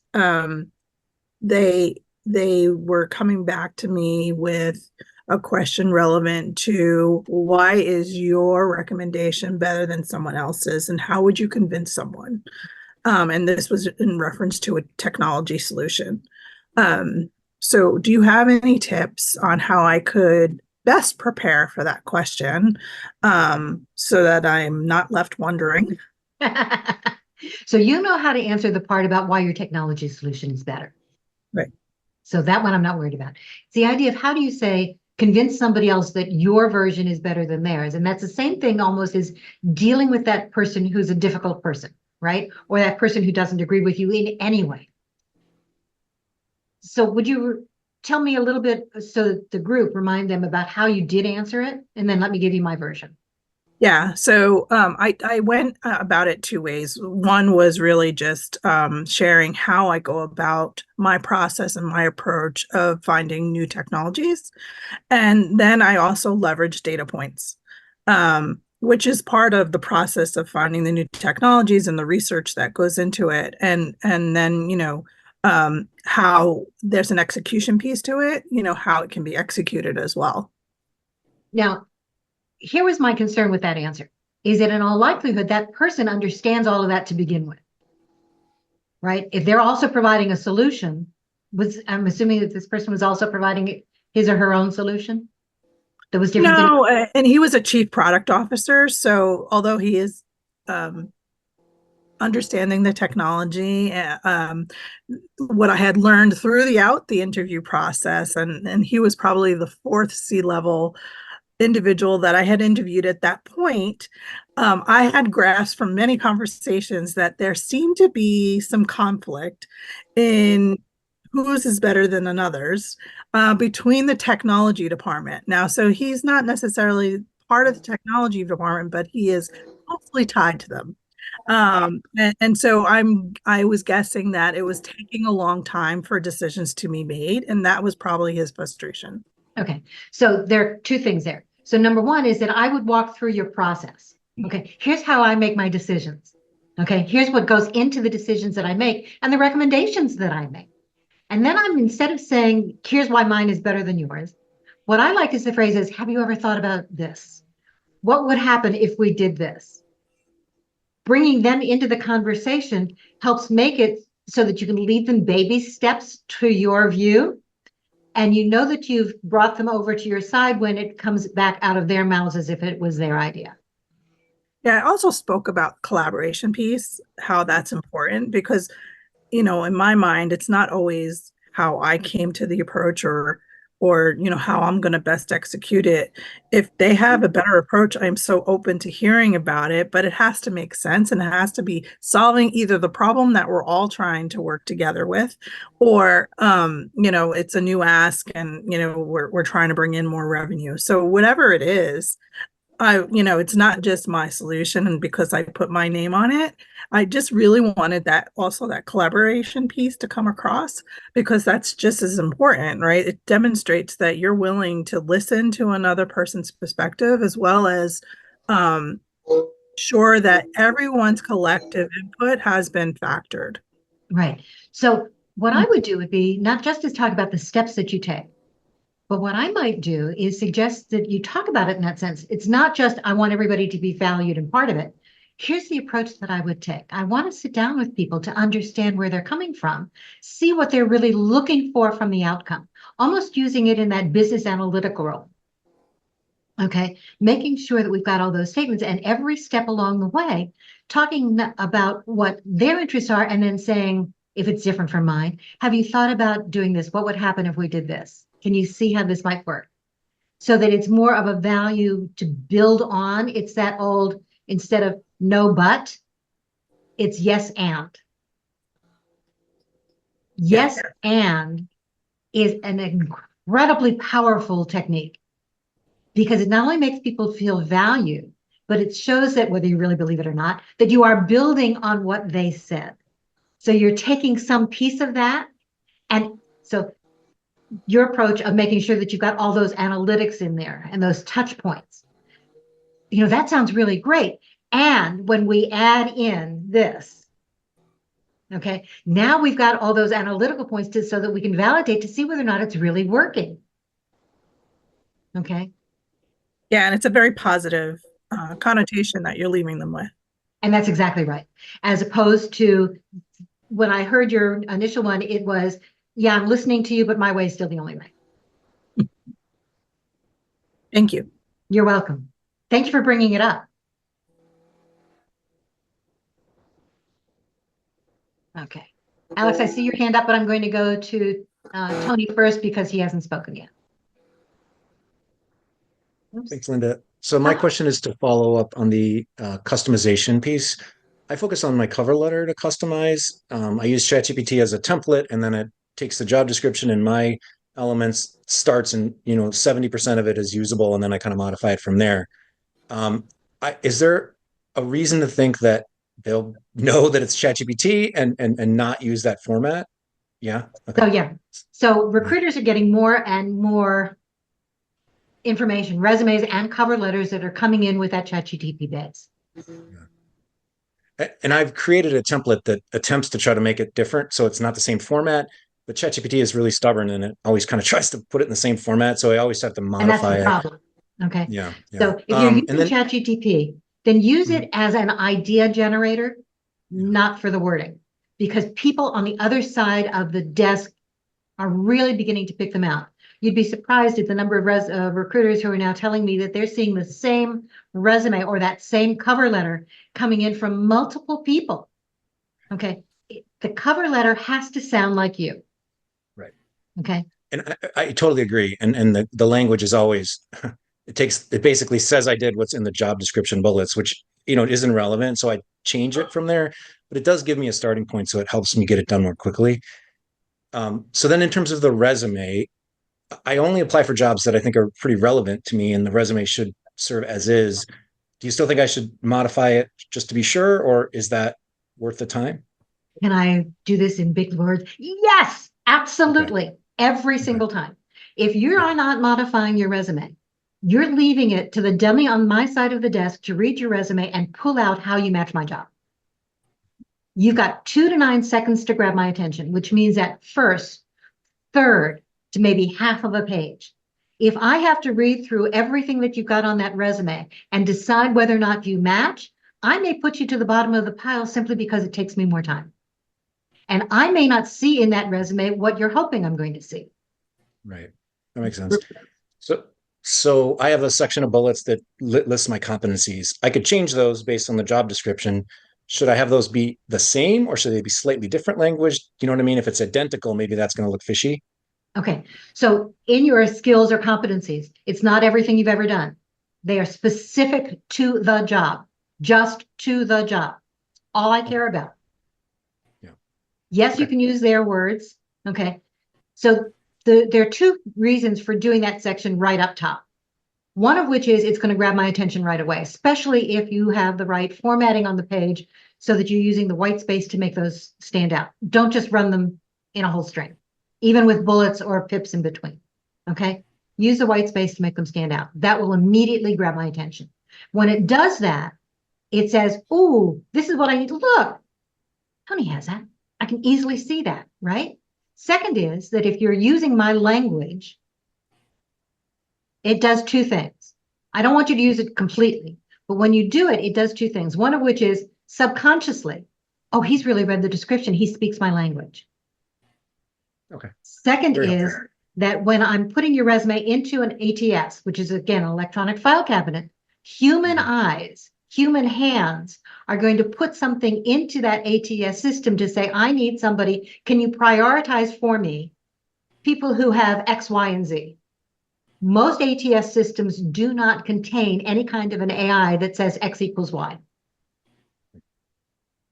they were coming back to me with a question relevant to why is your recommendation better than someone else's, and how would you convince someone? And this was in reference to a technology solution. So do you have any tips on how I could best prepare for that question, so that I'm not left wondering? So you know how to answer the part about why your technology solution is better. Right. So that one I'm not worried about. It's the idea of how do you say, convince somebody else that your version is better than theirs. And that's the same thing almost as dealing with that person who's a difficult person, right? Or that person who doesn't agree with you in any way. So would you tell me a little bit, so that the group, remind them about how you did answer it, and then let me give you my version. Yeah, so I went about it two ways. One was really just sharing how I go about my process and my approach of finding new technologies. And then I also leverage data points, which is part of the process of finding the new technologies and the research that goes into it. And then, how there's an execution piece to it, how it can be executed as well. Now, here was my concern with that answer, is that in all likelihood, that person understands all of that to begin with, right? If they're also providing a solution, I'm assuming that this person was also providing his or her own solution that was different. And he was a chief product officer. So although he is understanding the technology, what I had learned throughout the interview process, and he was probably the fourth C-level individual that I had interviewed at that point. I had grasped from many conversations that there seemed to be some conflict in whose is better than another's between the technology department. Now, so he's not necessarily part of the technology department, but he is closely tied to them. And so I was guessing that it was taking a long time for decisions to be made, and that was probably his frustration. Okay, so there are two things there. So number one is that I would walk through your process. Okay, here's how I make my decisions. Okay, here's what goes into the decisions that I make and the recommendations that I make. And then I'm, instead of saying, here's why mine is better than yours, what I like is the phrase is, have you ever thought about this? What would happen if we did this? Bringing them into the conversation helps make it so that you can lead them baby steps to your view. And you know that you've brought them over to your side when it comes back out of their mouths as if it was their idea. Yeah, I also spoke about collaboration piece, how that's important, because, you know, in my mind, it's not always how I came to the approach or, you know, how I'm going to best execute it. If they have a better approach, I'm so open to hearing about it, but it has to make sense and it has to be solving either the problem that we're all trying to work together with, or, you know, it's a new ask and, you know, we're trying to bring in more revenue. So whatever it is, you know, it's not just my solution and because I put my name on it. I just really wanted that also that collaboration piece to come across because that's just as important, right? It demonstrates that you're willing to listen to another person's perspective as well as sure that everyone's collective input has been factored. Right. So what I would do would be not just to talk about the steps that you take, but what I might do is suggest that you talk about it in that sense. It's not just, I want everybody to be valued and part of it. Here's the approach that I would take. I want to sit down with people to understand where they're coming from, see what they're really looking for from the outcome, almost using it in that business analytical role. Okay, making sure that we've got all those statements and every step along the way, talking about what their interests are and then saying, if it's different from mine, have you thought about doing this? What would happen if we did this? Can you see how this might work? So that it's more of a value to build on. It's that old, instead of no, but, it's yes, and. Yes, and is an incredibly powerful technique because it not only makes people feel valued, but it shows that whether you really believe it or not, that you are building on what they said. So you're taking some piece of that. And so your approach of making sure that you've got all those analytics in there and those touch points, you know, that sounds really great. And when we add in this, okay, now we've got all those analytical points so that we can validate to see whether or not it's really working. Okay. Yeah, and it's a very positive connotation that you're leaving them with. And that's exactly right. As opposed to when I heard your initial one, it was, yeah, I'm listening to you, but my way is still the only way. Thank you. You're welcome. Thank you for bringing it up. Okay. Alex, I see your hand up, but I'm going to go to Tony first because he hasn't spoken yet. Oops. Thanks, Linda. So my question is to follow up on the customization piece. I focus on my cover letter to customize. I use ChatGPT as a template, and then it takes the job description and my elements, starts and 70% of it is usable, and then I kind of modify it from there. Is there a reason to think that they'll know that it's ChatGPT and not use that format? Yeah. Okay. So yeah. So recruiters are getting more and more information, resumes and cover letters that are coming in with that ChatGPT base. And I've created a template that attempts to try to make it different, so it's not the same format. But ChatGPT is really stubborn, and it always kind of tries to put it in the same format. So I always have to modify and that's the problem. Okay. Yeah. So if you're using ChatGPT, then use it as an idea generator, not for the wording, because people on the other side of the desk are really beginning to pick them out. You'd be surprised at the number of recruiters who are now telling me that they're seeing the same resume or that same cover letter coming in from multiple people. Okay. The cover letter has to sound like you. Right. Okay. And I totally agree. And the language is always, it basically says I did what's in the job description bullets, which, isn't relevant. So I change it from there, but it does give me a starting point. So it helps me get it done more quickly. So then in terms of the resume, I only apply for jobs that I think are pretty relevant to me, and the resume should serve as is. Do you still think I should modify it just to be sure, or is that worth the time? Can I do this in big words? Yes, absolutely. Every Okay. single time. If you are not modifying your resume, you're leaving it to the dummy on my side of the desk to read your resume and pull out how you match my job. You've got 2 to 9 seconds to grab my attention, which means at first, third to maybe half of a page. If I have to read through everything that you've got on that resume and decide whether or not you match, I may put you to the bottom of the pile simply because it takes me more time. And I may not see in that resume what you're hoping I'm going to see. Right. That makes sense. So I have a section of bullets that lists my competencies. I could change those based on the job description. Should I have those be the same, or should they be slightly different language? You know what I mean? If it's identical, maybe that's going to look fishy. Okay, so in your skills or competencies, it's not everything you've ever done. They are specific to the job, just to the job. All I care about. Yeah. Yes, you Okay. can use their words. Okay. So there are 2 reasons for doing that section right up top. One of which is it's going to grab my attention right away, especially if you have the right formatting on the page so that you're using the white space to make those stand out. Don't just run them in a whole string, even with bullets or pips in between. Okay. Use the white space to make them stand out. That will immediately grab my attention. When it does that, it says, "Ooh, this is what I need to look. Tony has that. I can easily see that," right? Second is that if you're using my language, it does 2 things. I don't want you to use it completely, but when you do it, it does 2 things. One of which is subconsciously, oh, he's really read the description. He speaks my language. Okay. Second Very is helpful. that when I'm putting your resume into an ATS, which is again, an electronic file cabinet, human eyes, human hands are going to put something into that ATS system to say, I need somebody, can you prioritize for me people who have X, Y, and Z? Most ATS systems do not contain any kind of an AI that says X equals Y.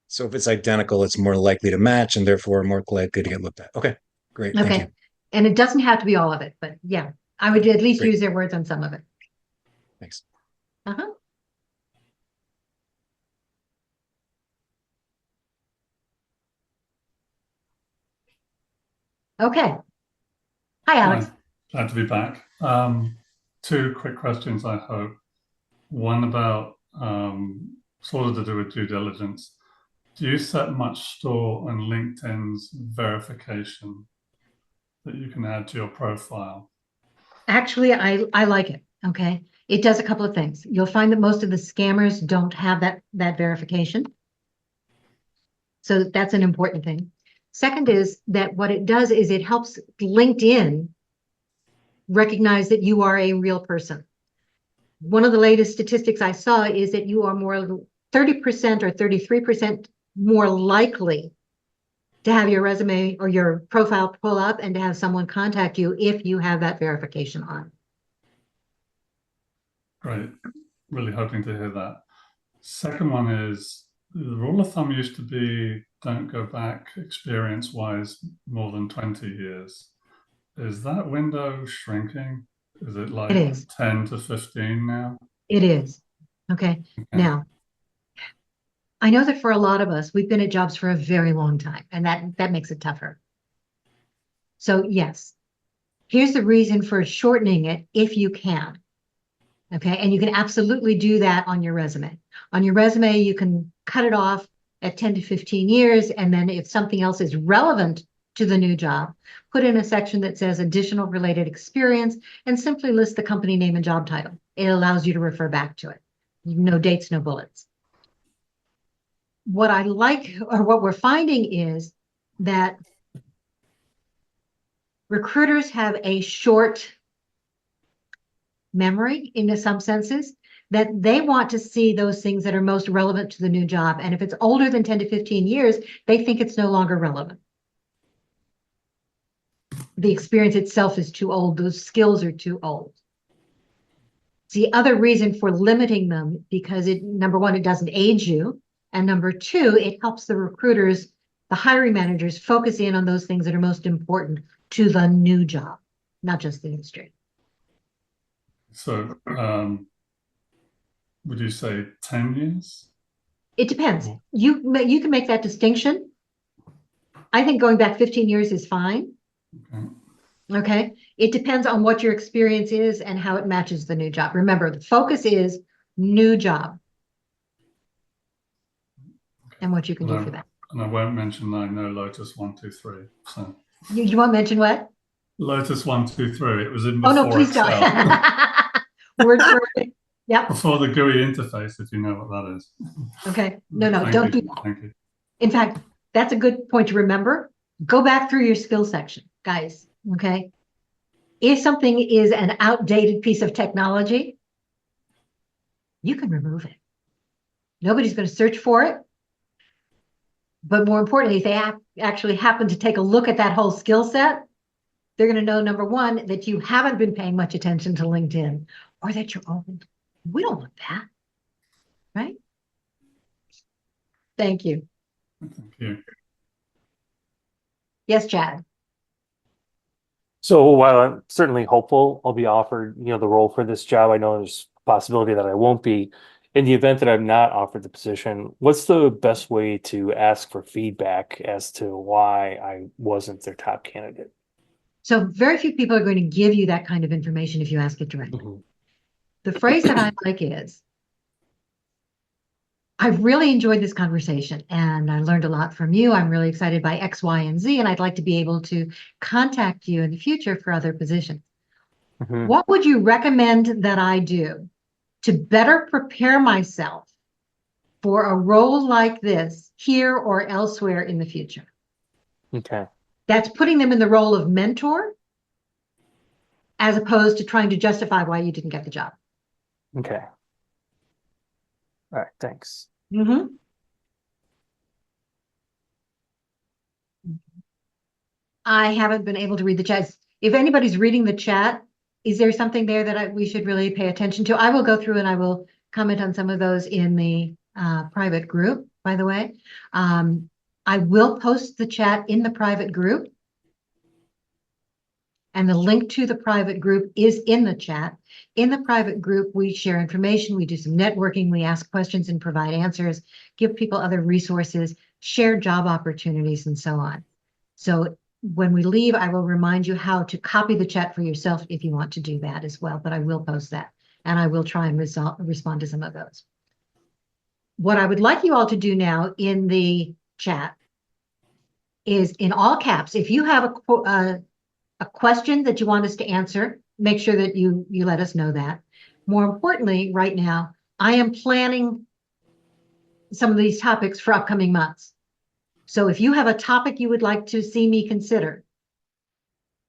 So if it's identical, it's more likely to match and therefore more likely to get looked at. Okay. Great. Thank Okay. you. And it doesn't have to be all of it, but yeah, I would at least Great. use their words on some of it. Thanks. Uh-huh. Okay. Hi, Alex. Hi, glad to be back. 2 quick questions, I hope. One about sort of to do with due diligence. Do you set much store on LinkedIn's verification that you can add to your profile? Actually, I like it. Okay. It does a couple of things. You'll find that most of the scammers don't have that verification. So that's an important thing. Second is that what it does is it helps LinkedIn recognize that you are a real person. One of the latest statistics I saw is that you are more 30% or 33% more likely to have your resume or your profile pull up and to have someone contact you if you have that verification on. Great. Really hoping to hear that. Second one is the rule of thumb used to be don't go back experience-wise more than 20 years. Is that window shrinking? Is it like It is. 10 to 15 now? It is. Okay. Now, I know that for a lot of us, we've been at jobs for a very long time, and that makes it tougher. So yes, here's the reason for shortening it if you can. Okay, and you can absolutely do that on your resume. On your resume, you can cut it off at 10 to 15 years, and then if something else is relevant to the new job, put in a section that says additional related experience and simply list the company name and job title. It allows you to refer back to it. No dates, no bullets. What I like, or what we're finding, is that recruiters have a short memory in some senses. that they want to see those things that are most relevant to the new job. And if it's older than 10 to 15 years, they think it's no longer relevant. The experience itself is too old. Those skills are too old. It's the other reason for limiting them, because number one, it doesn't age you. And number two, it helps the recruiters, the hiring managers, focus in on those things that are most important to the new job, not just the industry. So, would you say 10 years? It depends. You can make that distinction. I think going back 15 years is fine. Okay. Okay. It depends on what your experience is and how it matches the new job. Remember, the focus is new job and what you can do for that. And I won't mention I know Lotus 1, 2, 3. So You won't mention what? Lotus 1, 2, 3. It was in Oh, before no, please Excel. don't. Word for it. Yep. Before the GUI interface, if you know what that is. Okay. No, Thank don't you. do that. Thank you. In fact, that's a good point to remember. Go back through your skill section, guys. Okay. If something is an outdated piece of technology, you can remove it. Nobody's going to search for it. But more importantly, if they actually happen to take a look at that whole skill set, they're going to know, number one, that you haven't been paying much attention to LinkedIn, or that you're old. We don't want that, right? Thank you. Thank you. Yes, Chad. So while I'm certainly hopeful I'll be offered, the role for this job, I know there's a possibility that I won't be. In the event that I'm not offered the position, what's the best way to ask for feedback as to why I wasn't their top candidate? So very few people are going to give you that kind of information if you ask it directly. Mhm. The phrase that I like is, I've really enjoyed this conversation and I learned a lot from you. I'm really excited by X, Y, and Z, and I'd like to be able to contact you in the future for other positions. Mhm. What would you recommend that I do to better prepare myself for a role like this here or elsewhere in the future? Okay. That's putting them in the role of mentor as opposed to trying to justify why you didn't get the job. Okay. All right. Thanks. Mm-hmm. I haven't been able to read the chat. If anybody's reading the chat, is there something there that we should really pay attention to? I will go through and I will comment on some of those in the private group, by the way. I will post the chat in the private group. And the link to the private group is in the chat. In the private group, we share information, we do some networking, we ask questions and provide answers, give people other resources, share job opportunities, and so on. So when we leave, I will remind you how to copy the chat for yourself if you want to do that as well, but I will post that and I will try and respond to some of those. What I would like you all to do now in the chat is in all caps, if you have a question that you want us to answer, make sure that you let us know that. More importantly, right now, I am planning some of these topics for upcoming months. So if you have a topic you would like to see me consider,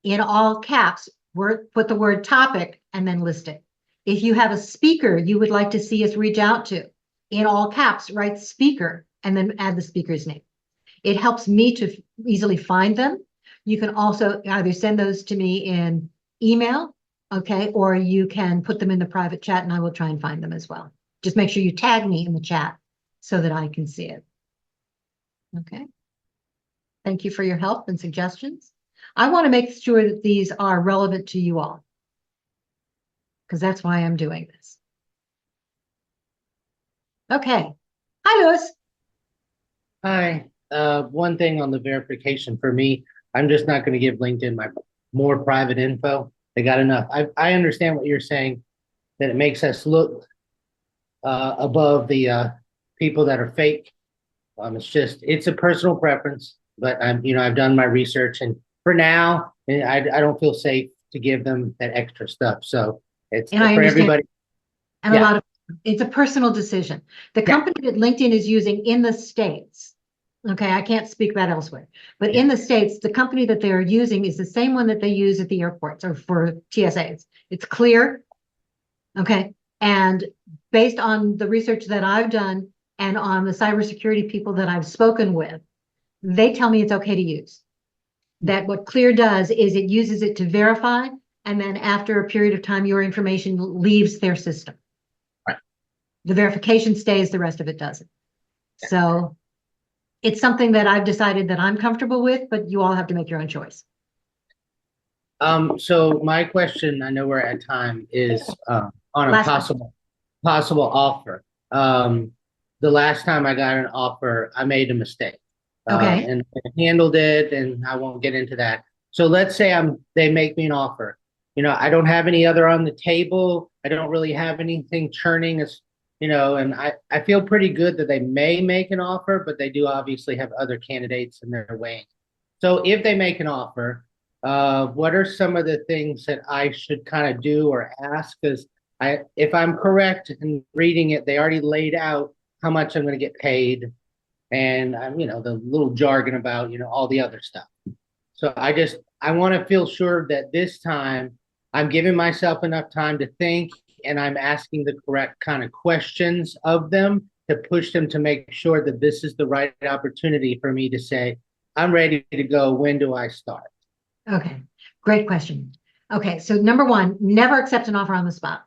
in all caps, put the word topic and then list it. If you have a speaker you would like to see us reach out to, in all caps, write speaker and then add the speaker's name. It helps me to easily find them. You can also either send those to me in email, okay, or you can put them in the private chat and I will try and find them as well. Just make sure you tag me in the chat so that I can see it. Okay. Thank you for your help and suggestions. I want to make sure that these are relevant to you all, because that's why I'm doing this. Okay. Hi, Lewis. Hi. One thing on the verification for me, I'm just not going to give LinkedIn my more private info. They got enough. I understand what you're saying, that it makes us look above the people that are fake. It's a personal preference, but I've done my research, and for now, I don't feel safe to give them that extra stuff. So it's And I for understand. everybody. And Yeah. a lot of it's a personal decision. The Yeah. company that LinkedIn is using in the States, okay, I can't speak about elsewhere, but in the States, the company that they're using is the same one that they use at the airports or for TSAs. It's clear. Okay. And based on the research that I've done and on the cybersecurity people that I've spoken with, they tell me it's okay to use. That what Clear does is it uses it to verify, and then after a period of time, your information leaves their system. Right. The verification stays, the rest of it doesn't. So it's something that I've decided that I'm comfortable with, but you all have to make your own choice. So my question, I know we're at time, is on a Last possible offer. The last time I got an offer, I made a mistake. Okay. And handled it, and I won't get into that. So let's say they make me an offer. You know, I don't have any other on the table. I don't really have anything churning, as you know, and I feel pretty good that they may make an offer, but they do obviously have other candidates in their weighing. So if they make an offer, what are some of the things that I should kind of do or ask? Because if I'm correct in reading it, they already laid out how much I'm going to get paid, and you know, the little jargon about, you know, all the other stuff. So I want to feel sure that this time I'm giving myself enough time to think, and I'm asking the correct kind of questions of them to push them to make sure that this is the right opportunity for me to say, I'm ready to go. When do I start? Okay, great question. Okay, so number one, never accept an offer on the spot.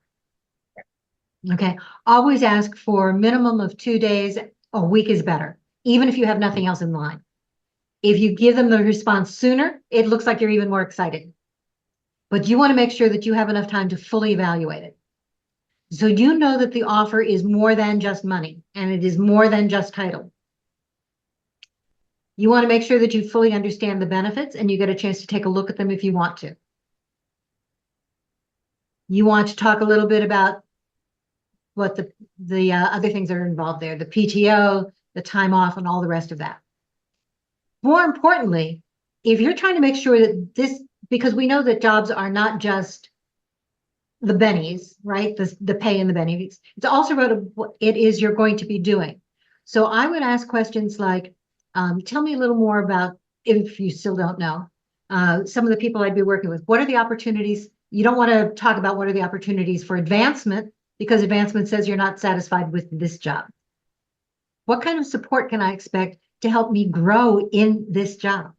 Okay, always ask for a minimum of 2 days. A week is better, even if you have nothing else in line. If you give them the response sooner, it looks like you're even more excited. But you want to make sure that you have enough time to fully evaluate it. So you know that the offer is more than just money, and it is more than just title. You want to make sure that you fully understand the benefits, and you get a chance to take a look at them if you want to. You want to talk a little bit about what the other things that are involved there, the PTO, the time off, and all the rest of that. More importantly, if you're trying to make sure that this, because we know that jobs are not just the bennies, right? The pay and the bennies. It's also about what it is you're going to be doing. So I would ask questions like, tell me a little more about, if you still don't know, some of the people I'd be working with. What are the opportunities? You don't want to talk about what are the opportunities for advancement, because advancement says you're not satisfied with this job. What kind of support can I expect to help me grow in this job?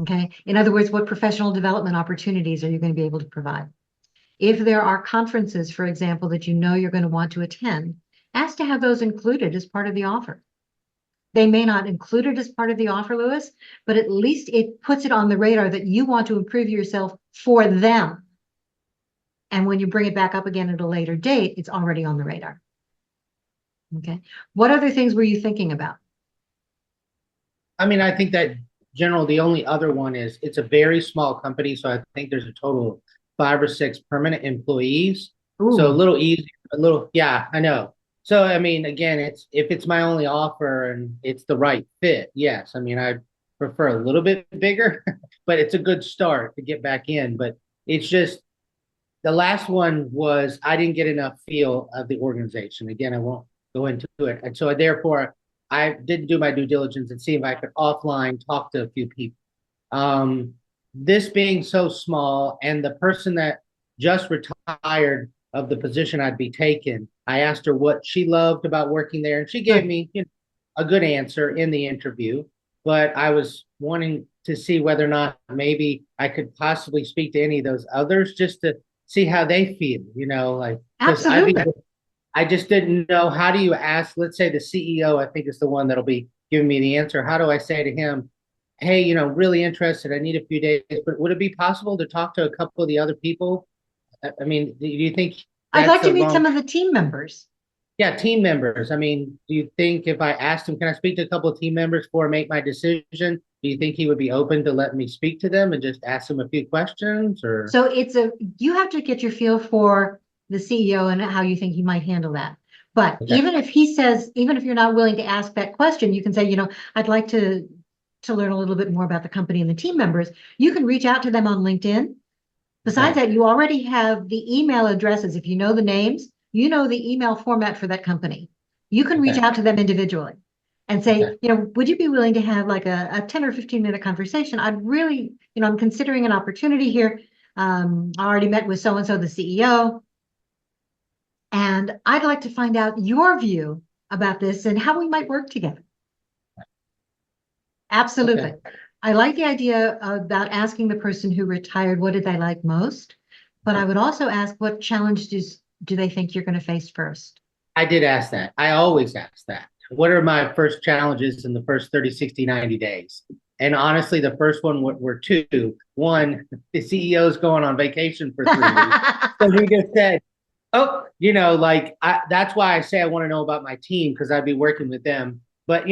Okay. In other words, what professional development opportunities are you going to be able to provide? If there are conferences, for example, that you know you're going to want to attend, ask to have those included as part of the offer. They may not include it as part of the offer, Lewis, but at least it puts it on the radar that you want to improve yourself for them. And when you bring it back up again at a later date, it's already on the radar. Okay. What other things were you thinking about? I mean, I think that the only other one is it's a very small company. So I think there's a total of 5 or 6 permanent employees. Ooh. So a little easier, yeah, I know. So, I mean, again, if it's my only offer and it's the right fit, yes. I mean, I prefer a little bit bigger, but it's a good start to get back in. But it's just, the last one was, I didn't get enough feel of the organization. Again, I won't go into it. And so therefore, I didn't do my due diligence and see if I could offline talk to a few people. This being so small, and the person that just retired of the position I'd be taking, I asked her what she loved about working there, and she gave me, you know, a good answer in the interview. But I was wanting to see whether or not maybe I could possibly speak to any of those others just to see how they feel, you know, like, Absolutely. I just didn't know, how do you ask, let's say the CEO, I think is the one that'll be giving me the answer. How do I say to him, hey, you know, really interested, I need a few days, but would it be possible to talk to a couple of the other people? I mean, do you think I'd like that's to meet wrong? some of the team members. Yeah, team members. I mean, do you think if I asked him, can I speak to a couple of team members before I make my decision? Do you think he would be open to letting me speak to them and just ask them a few questions? Or So you have to get your feel for the CEO and how you think he might handle that. But Okay. even if he says, even if you're not willing to ask that question, you can say, you know, I'd like to learn a little bit more about the company and the team members. You can reach out to them on LinkedIn. Besides that, you already have the email addresses. If you know the names, you know the email format for that company. You can reach Okay. out to them individually and say, Okay. you know, would you be willing to have like a 10 or 15-minute conversation? I'd really, you know, I'm considering an opportunity here. I already met with so-and-so, the CEO. And I'd like to find out your view about this and how we might work together. Absolutely. Okay. I like the idea about asking the person who retired, what did they like most? But I would also ask, what challenges do they think you're going to face first? I did ask that. I always ask that. What are my first challenges in the first 30, 60, 90 days? And honestly, the first one were two. One, the CEO's going on vacation for 3 weeks. So he just said, oh, that's why I say I want to know about my team, because I'd be working with them. But,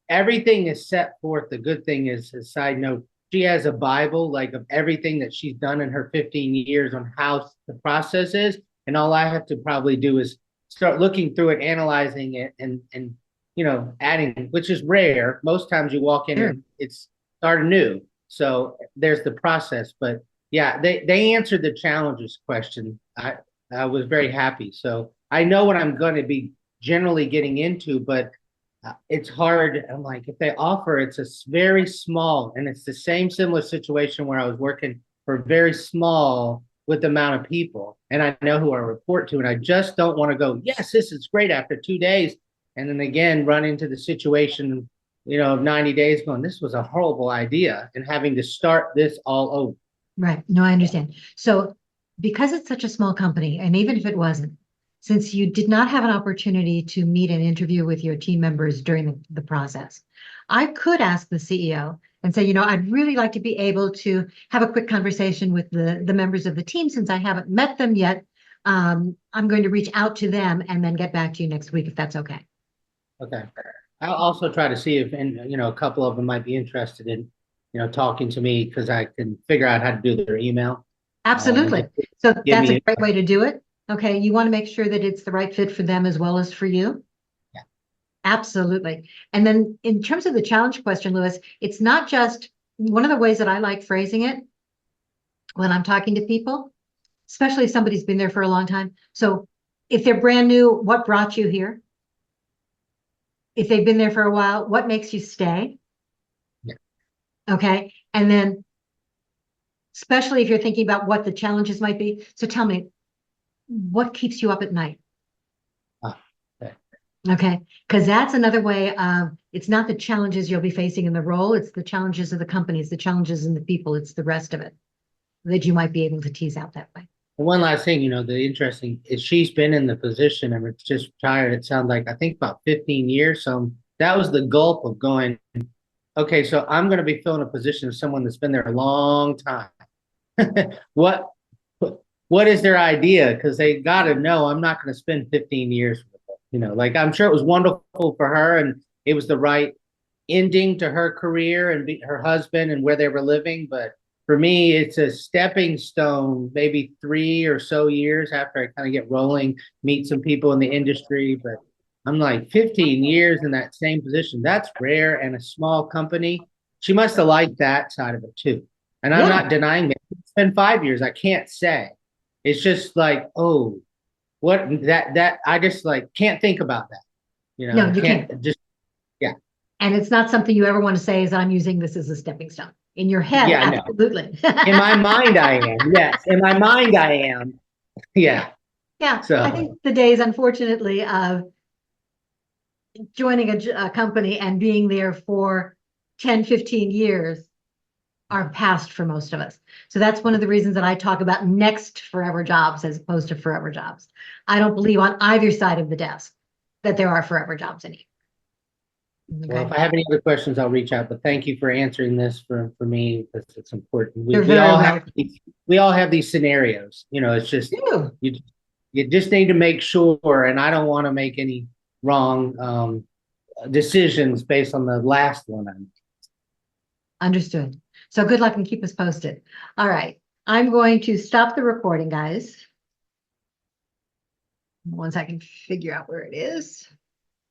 everything is set forth. The good thing is, a side note, she has a Bible, like, of everything that she's done in her 15 years on how the process is. And all I have to probably do is start looking through it, analyzing it, and adding, which is rare. Most times you walk in and it's start anew. So there's the process. But yeah, they answered the challenges question. I was very happy. So I know what I'm going to be generally getting into, but it's hard. I'm like, if they offer, it's a very small, and it's the same similar situation where I was working for very small with the amount of people, and I know who I report to, and I just don't want to go, yes, this is great after 2 days, and then again run into the situation, of 90 days going, this was a horrible idea, and having to start this all over. Right. No, I understand. So because it's such a small company, and even if it wasn't, since you did not have an opportunity to meet and interview with your team members during the process, I could ask the CEO and say, I'd really like to be able to have a quick conversation with the members of the team since I haven't met them yet. I'm going to reach out to them and then get back to you next week if that's okay. Okay. I'll also try to see if, a couple of them might be interested in, talking to me, because I can figure out how to do their email. Absolutely. So that's a great way to do it. Okay. You want to make sure that it's the right fit for them as well as for you. Yeah. Absolutely. And then in terms of the challenge question, Louis, it's not just one of the ways that I like phrasing it when I'm talking to people, especially if somebody's been there for a long time. So if they're brand new, what brought you here? If they've been there for a while, what makes you stay? Yeah. Okay. And then especially if you're thinking about what the challenges might be. So tell me, what keeps you up at night? Okay, because that's another way of, it's not the challenges you'll be facing in the role, it's the challenges of the companies, the challenges in the people, it's the rest of it that you might be able to tease out that way. One last thing, the interesting is she's been in the position and it's just retired. It sounds like, I think about 15 years. So that was the gulp of going, okay, so I'm going to be filling a position of someone that's been there a long time. What is their idea? Because they got to know I'm not going to spend 15 years with them. I'm sure it was wonderful for her and it was the right ending to her career and her husband and where they were living. But for me, it's a stepping stone, maybe 3 or so years after I kind of get rolling, meet some people in the industry. But I'm like 15 years in that same position. That's rare and a small company. She must have liked that side of it too. And I'm not denying that. It's been 5 years. I can't say. It's just like, oh, what that I just can't think about that. No, you can't. Just, yeah. And it's not something you ever want to say is I'm using this as a stepping stone. In your head, yeah, absolutely. In my mind, I am. Yes. In my mind, I am. Yeah. Yeah. So I think the days, unfortunately, of joining a company and being there for 10, 15 years are past for most of us. So that's one of the reasons that I talk about next forever jobs as opposed to forever jobs. I don't believe on either side of the desk that there are forever jobs anymore. Okay. Well, if I have any other questions, I'll reach out. But thank you for answering this for me, because it's important. We all have these scenarios. It's just you just need to make sure. And I don't want to make any wrong decisions based on the last one. Understood. So good luck and keep us posted. All right. I'm going to stop the recording, guys. Once I can figure out where it is.